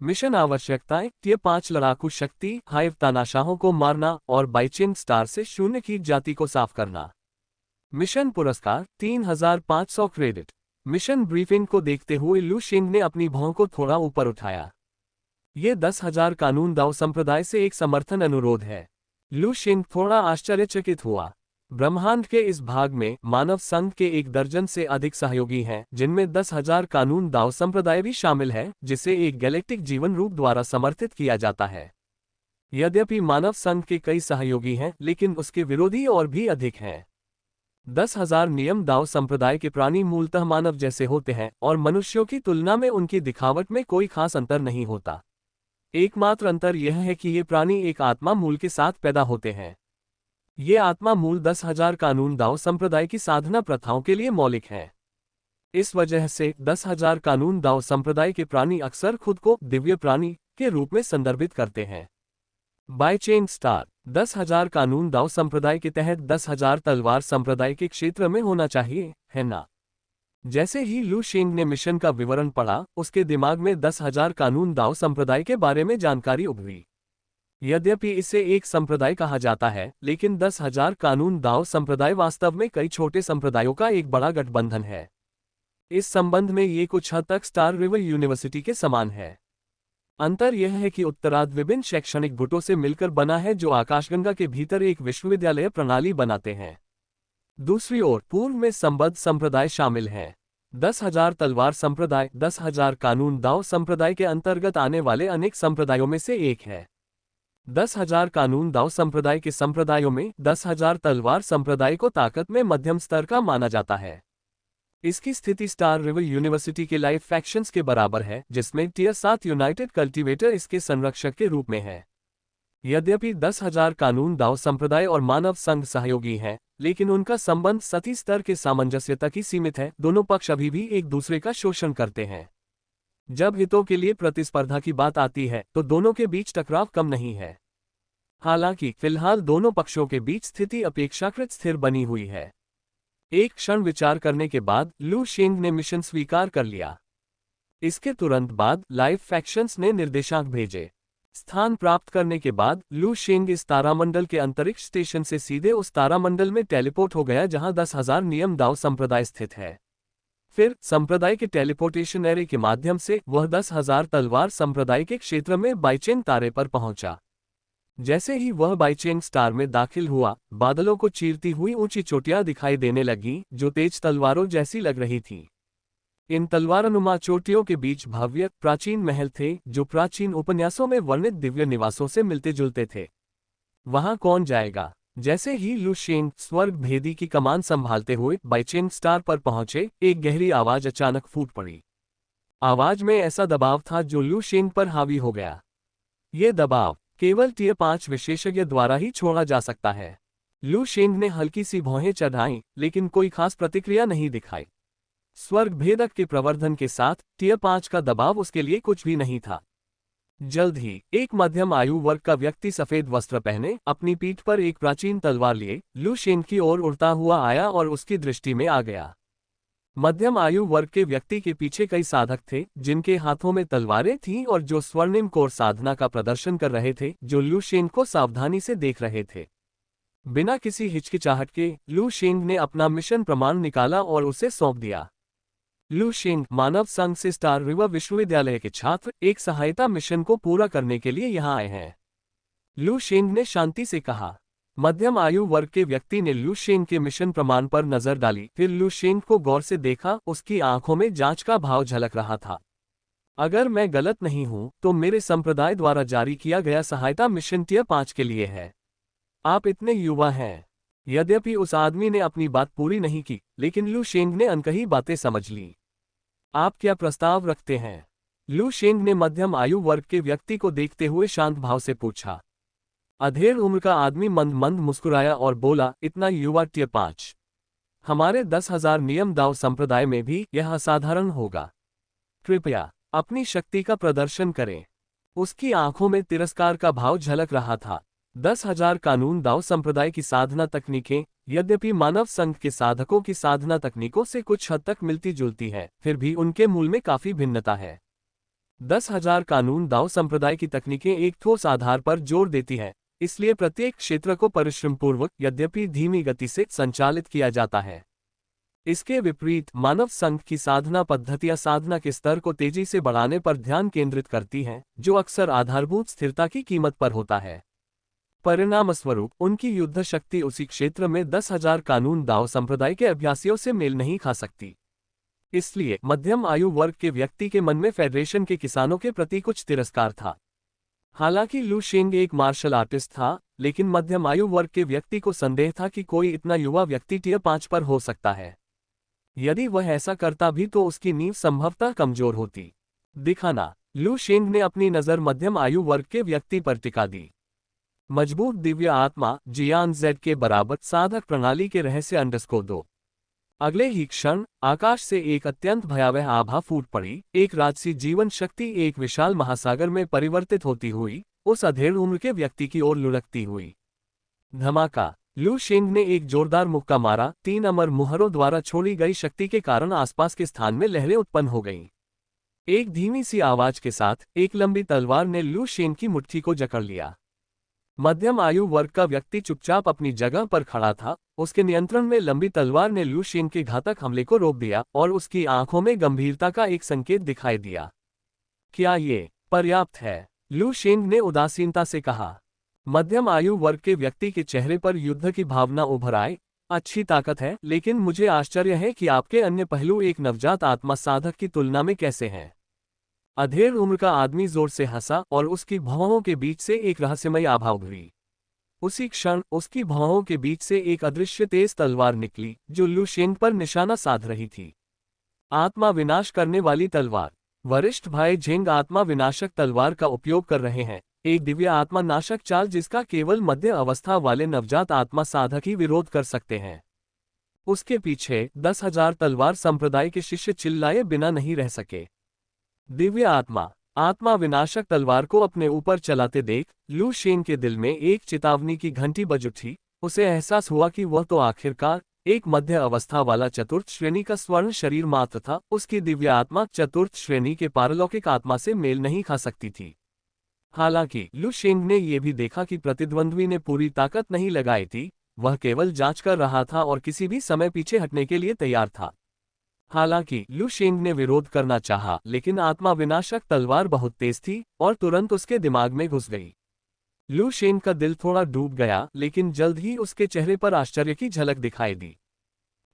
मिशन आवश्यकताएं: टियर 5 लड़ाकू शक्ति, हाइव तानाशाहों को मारना और बाइचेन स्टार से शून्य कीट जाति को साफ करना। मिशन पुरस्कार 3,500 क्रेडिट। मिशन ब्रीफिंग को देखते हुए लू शेंग ने अपनी भौं को थोड़ा ऊपर उठाया। ये 10,000 कानून दाव संप्रदाय से एक समर्थन अनुरोध है। लू शेंग थोड़ा आश्चर्यचकित हुआ। ब्रह्मांड के इस भाग में मानव संघ के 1 दर्जन से अधिक सहयोगी हैं, जिनमें 10,000 कानून दाव संप्रदाय भी शामिल है, जिसे एक गैलेक्टिक जीवन रूप द्वारा समर्थित किया जाता है। यद्यपि मानव संघ के कई सहयोगी हैं, लेकिन उसके विरोधी और भी अधिक हैं। 10,000 नियम दाव संप्रदाय के प्राणी मूलतः मानव जैसे होते हैं और मनुष्यों की तुलना में उनकी दिखावट में कोई खास अंतर नहीं होता। एकमात्र अंतर यह है कि ये प्राणी एक आत्मा मूल के साथ पैदा होते हैं। ये आत्मा मूल 10,000 कानून दाव संप्रदाय की साधना प्रथाओं के लिए मौलिक है। इस वजह से 10,000 कानून दाव संप्रदाय के प्राणी अक्सर खुद को दिव्य प्राणी के रूप में संदर्भित करते हैं। बाइचेन स्टार 10,000 कानून दाव संप्रदाय के तहत 10,000 तलवार संप्रदाय के क्षेत्र में होना चाहिए, है ना? जैसे ही लू शेंग ने मिशन का विवरण पढ़ा, उसके दिमाग में 10,000 कानून दाव संप्रदाय के बारे में जानकारी उभरी। यद्यपि इसे एक संप्रदाय कहा जाता है, लेकिन 10,000 कानून दाव संप्रदाय वास्तव में कई छोटे संप्रदायों का एक बड़ा गठबंधन है। इस संबंध में ये कुछ हद तक स्टार रिवर यूनिवर्सिटी के समान है। अंतर यह है कि उत्तरार्ध विभिन्न शैक्षणिक गुटों से मिलकर बना है जो आकाशगंगा के भीतर एक विश्वविद्यालय प्रणाली बनाते हैं। दूसरी ओर पूर्व में संबद्ध संप्रदाय शामिल हैं। 10,000 तलवार संप्रदाय 10,000 कानून दाव संप्रदाय के अंतर्गत आने वाले अनेक संप्रदायों में से एक है। 10,000 कानून दाव संप्रदाय के संप्रदायों में 10,000 तलवार संप्रदाय को ताकत में मध्यम स्तर का माना जाता है। इसकी स्थिति स्टार रिवर यूनिवर्सिटी के लाइफ फैक्शंस के बराबर है, जिसमें टियर 7 यूनाइटेड कल्टीवेटर इसके संरक्षक के रूप में है। यद्यपि 10,000 कानून दाव संप्रदाय और मानव संघ सहयोगी हैं, लेकिन उनका संबंध सतही स्तर के सामंजस्य तक ही सीमित है। दोनों पक्ष अभी भी एक दूसरे का शोषण करते हैं। जब हितों के लिए प्रतिस्पर्धा की बात आती है तो दोनों के बीच टकराव कम नहीं है। हालांकि फिलहाल दोनों पक्षों के बीच स्थिति अपेक्षाकृत स्थिर बनी हुई है। एक क्षण विचार करने के बाद लू शेंग ने मिशन स्वीकार कर लिया। इसके तुरंत बाद लाइफ फैक्शंस ने निर्देशांक भेजे। स्थान प्राप्त करने के बाद लू शेंग इस तारामंडल के अंतरिक्ष स्टेशन से सीधे उस तारामंडल में टेलीपोर्ट हो गया जहां 10,000 नियम दाव संप्रदाय स्थित है। फिर संप्रदाय के टेलीपोर्टेशन एरे के माध्यम से वह 10,000 तलवार संप्रदाय के क्षेत्र में बाइचेन तारे पर पहुंचा। जैसे ही वह बाइचेन स्टार में दाखिल हुआ, बादलों को चीरती हुई ऊंची चोटियां दिखाई देने लगीं, जो तेज तलवारों जैसी लग रही थीं। इन तलवारनुमा चोटियों के बीच भव्य प्राचीन महल थे, जो प्राचीन उपन्यासों में वर्णित दिव्य निवासों से मिलते जुलते थे। वहां कौन जाएगा? जैसे ही लू शेंग स्वर्ग भेदी की कमान संभालते हुए बाइचेन स्टार पर पहुंचे, एक गहरी आवाज अचानक फूट पड़ी। आवाज में ऐसा दबाव था जो लू शेंग पर हावी हो गया। ये दबाव केवल टियर 5 विशेषज्ञ द्वारा ही छोड़ा जा सकता है। लू शेंग ने हल्की सी भौहें चढ़ाईं, लेकिन कोई खास प्रतिक्रिया नहीं दिखाई। स्वर्ग भेदक के प्रवर्धन के साथ टियर 5 का दबाव उसके लिए कुछ भी नहीं था। जल्द ही एक मध्यम आयु वर्ग का व्यक्ति सफेद वस्त्र पहने अपनी पीठ पर एक प्राचीन तलवार लिए लू शेंग की ओर उड़ता हुआ आया और उसकी दृष्टि में आ गया। मध्यम आयु वर्ग के व्यक्ति के पीछे कई साधक थे, जिनके हाथों में तलवारें थीं और जो स्वर्णिम कोर साधना का प्रदर्शन कर रहे थे, जो लू शेंग को सावधानी से देख रहे थे। बिना किसी हिचकिचाहट के लू शेंग ने अपना मिशन प्रमाण निकाला और उसे सौंप दिया। लू शेंग मानव संघ से स्टार रिवर विश्वविद्यालय के छात्र एक सहायता मिशन को पूरा करने के लिए यहां आए हैं। लू शेंग ने शांति से कहा। मध्यम आयु वर्ग के व्यक्ति ने लू शेंग के मिशन प्रमाण पर नजर डाली, फिर लू शेंग को गौर से देखा। उसकी आंखों में जांच का भाव झलक रहा था। अगर मैं गलत नहीं हूं तो मेरे संप्रदाय द्वारा जारी किया गया सहायता मिशन टियर 5 के लिए है। आप इतने युवा हैं। यद्यपि उस आदमी ने अपनी बात पूरी नहीं की, लेकिन लू शेंग ने अनकही बातें समझ ली। आप क्या प्रस्ताव रखते हैं? लू शेंग ने मध्यम आयु वर्ग के व्यक्ति को देखते हुए शांत भाव से पूछा। अधेड़ उम्र का आदमी मंद मंद मुस्कुराया और बोला, इतना युवा टियर 5। हमारे 10,000 नियम दाव संप्रदाय में भी यह असाधारण होगा। कृपया अपनी शक्ति का प्रदर्शन करें। उसकी आंखों में तिरस्कार का भाव झलक रहा था। 10,000 कानून दाव संप्रदाय की साधना तकनीकें, यद्यपि मानव संघ के साधकों की साधना तकनीकों से कुछ हद तक मिलती जुलती हैं, फिर भी उनके मूल में काफी भिन्नता है। 10,000 कानून दाव संप्रदाय की तकनीकें एक ठोस आधार पर जोर देती हैं, इसलिए प्रत्येक क्षेत्र को परिश्रमपूर्वक यद्यपि धीमी गति से संचालित किया जाता है। इसके विपरीत मानव संघ की साधना पद्धतियां साधना के स्तर को तेजी से बढ़ाने पर ध्यान केंद्रित करती हैं, जो अक्सर आधारभूत स्थिरता की कीमत पर होता है। परिणामस्वरूप उनकी युद्ध शक्ति उसी क्षेत्र में 10,000 कानून दाव संप्रदाय के अभ्यासियों से मेल नहीं खा सकती। इसलिए मध्यम आयु वर्ग के व्यक्ति के मन में फेडरेशन के किसानों के प्रति कुछ तिरस्कार था। हालांकि लू शेंग एक मार्शल आर्टिस्ट था, लेकिन मध्यम आयु वर्ग के व्यक्ति को संदेह था कि कोई इतना युवा व्यक्ति टियर 5 पर हो सकता है। यदि वह ऐसा करता भी तो उसकी नींव संभवतः कमजोर होती। दिखाना। लू शेंग ने अपनी नज़र मध्यम आयु वर्ग के व्यक्ति पर टिका दी। मजबूत दिव्य आत्मा जियान जेड के बराबर साधक प्रणाली के रहस्य _2। अगले ही क्षण आकाश से एक अत्यंत भयावह आभा फूट पड़ी। एक राजसी जीवन शक्ति एक विशाल महासागर में परिवर्तित होती हुई उस अधेड़ उम्र के व्यक्ति की ओर लुढ़कती हुई। धमाका। लू शेंग ने एक जोरदार मुक्का मारा। 3 अमर मुहरों द्वारा छोड़ी गई शक्ति के कारण आसपास के स्थान में लहरें उत्पन्न हो गईं। एक धीमी सी आवाज के साथ एक लंबी तलवार ने लू शेंग की मुट्ठी को जकड़ लिया। मध्यम आयु वर्ग का व्यक्ति चुपचाप अपनी जगह पर खड़ा था। उसके नियंत्रण में लंबी तलवार ने लू शेंग के घातक हमले को रोक दिया और उसकी आंखों में गंभीरता का एक संकेत दिखाई दिया। क्या ये पर्याप्त है? लू शेंग ने उदासीनता से कहा। मध्यम आयु वर्ग के व्यक्ति के चेहरे पर युद्ध की भावना उभर आई। अच्छी ताकत है, लेकिन मुझे आश्चर्य है कि आपके अन्य पहलू एक नवजात आत्मा साधक की तुलना में कैसे हैं। अधेड़ उम्र का आदमी जोर से हंसा और उसकी भौहों के बीच से एक रहस्यमयी आभा उभरी। उसी क्षण उसकी भौहों के बीच से एक अदृश्य तेज तलवार निकली जो लू शेंग पर निशाना साध रही थी। आत्मा विनाश करने वाली तलवार। वरिष्ठ भाई झेंग आत्मा विनाशक तलवार का उपयोग कर रहे हैं, एक दिव्य आत्मा नाशक चाल जिसका केवल मध्य अवस्था वाले नवजात आत्मा साधक ही विरोध कर सकते हैं। उसके पीछे 10,000 तलवार संप्रदाय के शिष्य चिल्लाए बिना नहीं रह सके। दिव्य आत्मा। आत्मा विनाशक तलवार को अपने ऊपर चलाते देख लू शेंग के दिल में एक चेतावनी की घंटी बज उठी। उसे एहसास हुआ कि वह तो आखिरकार एक मध्य अवस्था वाला चतुर्थ श्रेणी का स्वर्ण शरीर मात्र था। उसकी दिव्य आत्मा चतुर्थ श्रेणी के पारलौकिक आत्मा से मेल नहीं खा सकती थी। हालांकि लू शेंग ने यह भी देखा कि प्रतिद्वंद्वी ने पूरी ताकत नहीं लगाई थी, वह केवल जांच कर रहा था और किसी भी समय पीछे हटने के लिए तैयार था। हालांकि लू शेंग ने विरोध करना चाहा, लेकिन आत्मा विनाशक तलवार बहुत तेज थी और तुरंत उसके दिमाग में घुस गई। लू शेंग का दिल थोड़ा डूब गया, लेकिन जल्द ही उसके चेहरे पर आश्चर्य की झलक दिखाई दी।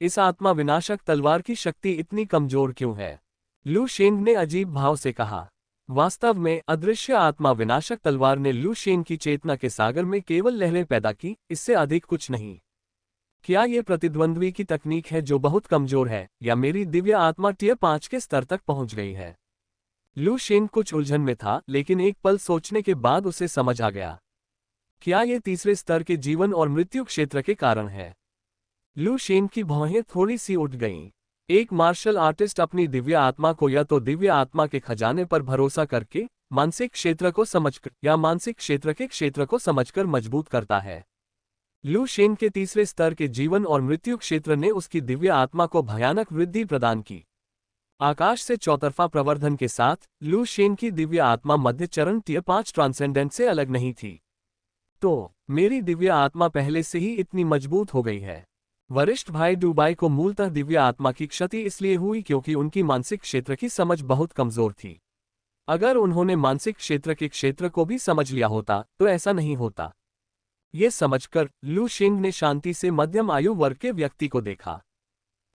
इस आत्मा विनाशक तलवार की शक्ति इतनी कमजोर क्यों है? लू शेंग ने अजीब भाव से कहा। वास्तव में अदृश्य आत्मा विनाशक तलवार ने लू शेंग की चेतना के सागर में केवल लहरें पैदा की, इससे अधिक कुछ नहीं। क्या ये प्रतिद्वंद्वी की तकनीक है जो बहुत कमजोर है, या मेरी दिव्य आत्मा टियर 5 के स्तर तक पहुंच गई है? लू शेंग कुछ उलझन में था, लेकिन एक पल सोचने के बाद उसे समझ आ गया। क्या ये तीसरे स्तर के जीवन और मृत्यु क्षेत्र के कारण है? लू शेंग की भौहें थोड़ी सी उठ गईं। एक मार्शल आर्टिस्ट अपनी दिव्य आत्मा को या तो दिव्य आत्मा के खजाने पर भरोसा करके मानसिक क्षेत्र को समझकर या मानसिक क्षेत्र के क्षेत्र को समझकर मजबूत करता है। लू शेंग के तीसरे स्तर के जीवन और मृत्यु क्षेत्र ने उसकी दिव्य आत्मा को भयानक वृद्धि प्रदान की। आकाश से चौतरफा प्रवर्धन के साथ लू शेंग की दिव्य आत्मा मध्य चरण टियर 5 ट्रांसेंडेंट से अलग नहीं थी। तो मेरी दिव्य आत्मा पहले से ही इतनी मजबूत हो गई है। वरिष्ठ भाई डुबाई को मूलतः दिव्य आत्मा की क्षति इसलिए हुई क्योंकि उनकी मानसिक क्षेत्र की समझ बहुत कमजोर थी। अगर उन्होंने मानसिक क्षेत्र के क्षेत्र को भी समझ लिया होता तो ऐसा नहीं होता। ये समझकर लू शेंग ने शांति से मध्यम आयु वर्ग के व्यक्ति को देखा।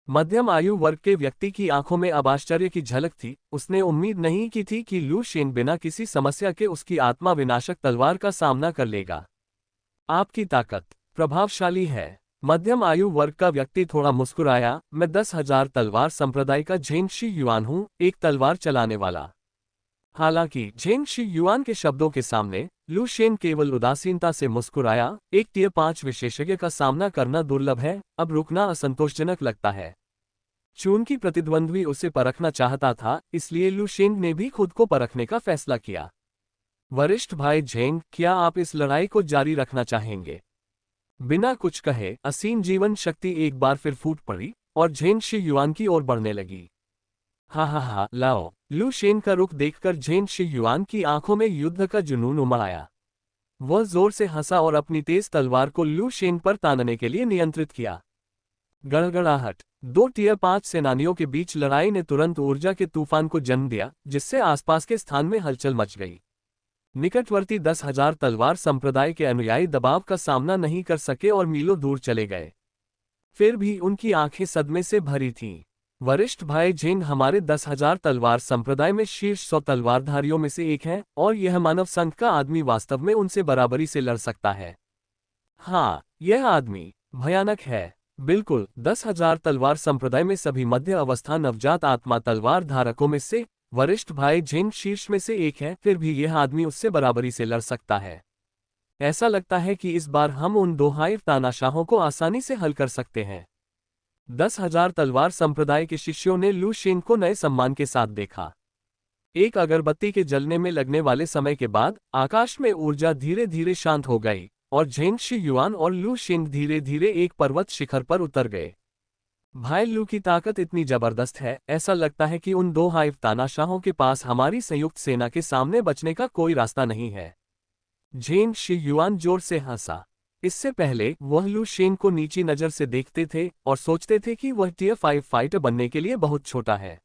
मध्यम आयु वर्ग के व्यक्ति की आंखों में अब आश्चर्य की झलक थी। उसने उम्मीद नहीं की थी कि लू शेंग बिना किसी समस्या के उसकी आत्मा विनाशक तलवार का सामना कर लेगा। आपकी ताकत प्रभावशाली है। मध्यम आयु वर्ग का व्यक्ति थोड़ा मुस्कुराया। मैं 10,000 तलवार संप्रदाय का झेंग शी युआन हूं, एक तलवार चलाने वाला। हालांकि झेंग शी युआन के शब्दों के सामने लू शेंग केवल उदासीनता से मुस्कुराया। एक टियर 5 विशेषज्ञ का सामना करना दुर्लभ है, अब रुकना असंतोषजनक लगता है। चूंकि प्रतिद्वंद्वी उसे परखना चाहता था, इसलिए लू शेंग ने भी खुद को परखने का फैसला किया। वरिष्ठ भाई झेंग, क्या आप इस लड़ाई को जारी रखना चाहेंगे? बिना कुछ कहे असीम जीवन शक्ति एक बार फिर फूट पड़ी और झेंग शी युआन की ओर बढ़ने लगी। हा, लाओ। लू शेंग का रुख देखकर झेंग शी युआन की आंखों में युद्ध का जुनून उमड़ आया। वह जोर से हंसा और अपनी तेज तलवार को लू शेंग पर तानने के लिए नियंत्रित किया। गड़गड़ाहट। 2 टियर 5 सेनानियों के बीच लड़ाई ने तुरंत ऊर्जा के तूफान को जन्म दिया, जिससे आसपास के स्थान में हलचल मच गई। निकटवर्ती 10,000 तलवार संप्रदाय के अनुयायी दबाव का सामना नहीं कर सके और मीलों दूर चले गए। फिर भी उनकी आंखें सदमे से भरी थीं। वरिष्ठ भाई झेंग हमारे 10,000 तलवार संप्रदाय में शीर्ष 100 तलवारधारियों में से एक है और यह मानव संघ का आदमी वास्तव में उनसे बराबरी से लड़ सकता है। हाँ, यह आदमी भयानक है। बिल्कुल, 10,000 तलवार संप्रदाय में सभी मध्य अवस्था नवजात आत्मा तलवार धारकों में से वरिष्ठ भाई झेंग शीर्ष में से एक है, फिर भी यह आदमी उससे बराबरी से लड़ सकता है। ऐसा लगता है कि इस बार हम उन दो हाइव तानाशाहों को आसानी से हल कर सकते हैं। 10,000 तलवार संप्रदाय के शिष्यों ने लू शेंग को नए सम्मान के साथ देखा। एक अगरबत्ती के जलने में लगने वाले समय के बाद आकाश में ऊर्जा धीरे धीरे शांत हो गई और झेंग शी युआन और लू शेंग धीरे धीरे एक पर्वत शिखर पर उतर गए। भाई लू की ताकत इतनी जबरदस्त है, ऐसा लगता है कि उन दो हाइव तानाशाहों के पास हमारी संयुक्त सेना के सामने बचने का कोई रास्ता नहीं है। झेंग शी युआन जोर से हंसा। इससे पहले वह लू शेंग को नीची नजर से देखते थे और सोचते थे कि वह टियर 5 फाइटर बनने के लिए बहुत छोटा है।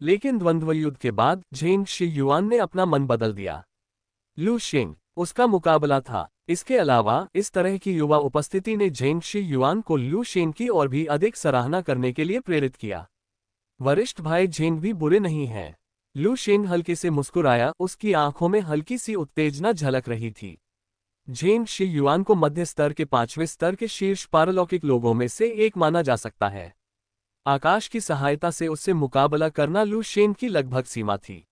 लेकिन द्वंद्व युद्ध के बाद झेंग शी युआन ने अपना मन बदल दिया। लू शेंग उसका मुकाबला था। इसके अलावा इस तरह की युवा उपस्थिति ने झेंग शी युआन को लू शेंग की और भी अधिक सराहना करने के लिए प्रेरित किया। वरिष्ठ भाई झेंग भी बुरे नहीं हैं। लू शेंग हल्के से मुस्कुराया, उसकी आंखों में हल्की सी उत्तेजना झलक रही थी। झेंग शी युआन को मध्य स्तर के 5वें स्तर के शीर्ष पारलौकिक लोगों में से एक माना जा सकता है। आकाश की सहायता से उससे मुकाबला करना लू शेंग की लगभग सीमा थी।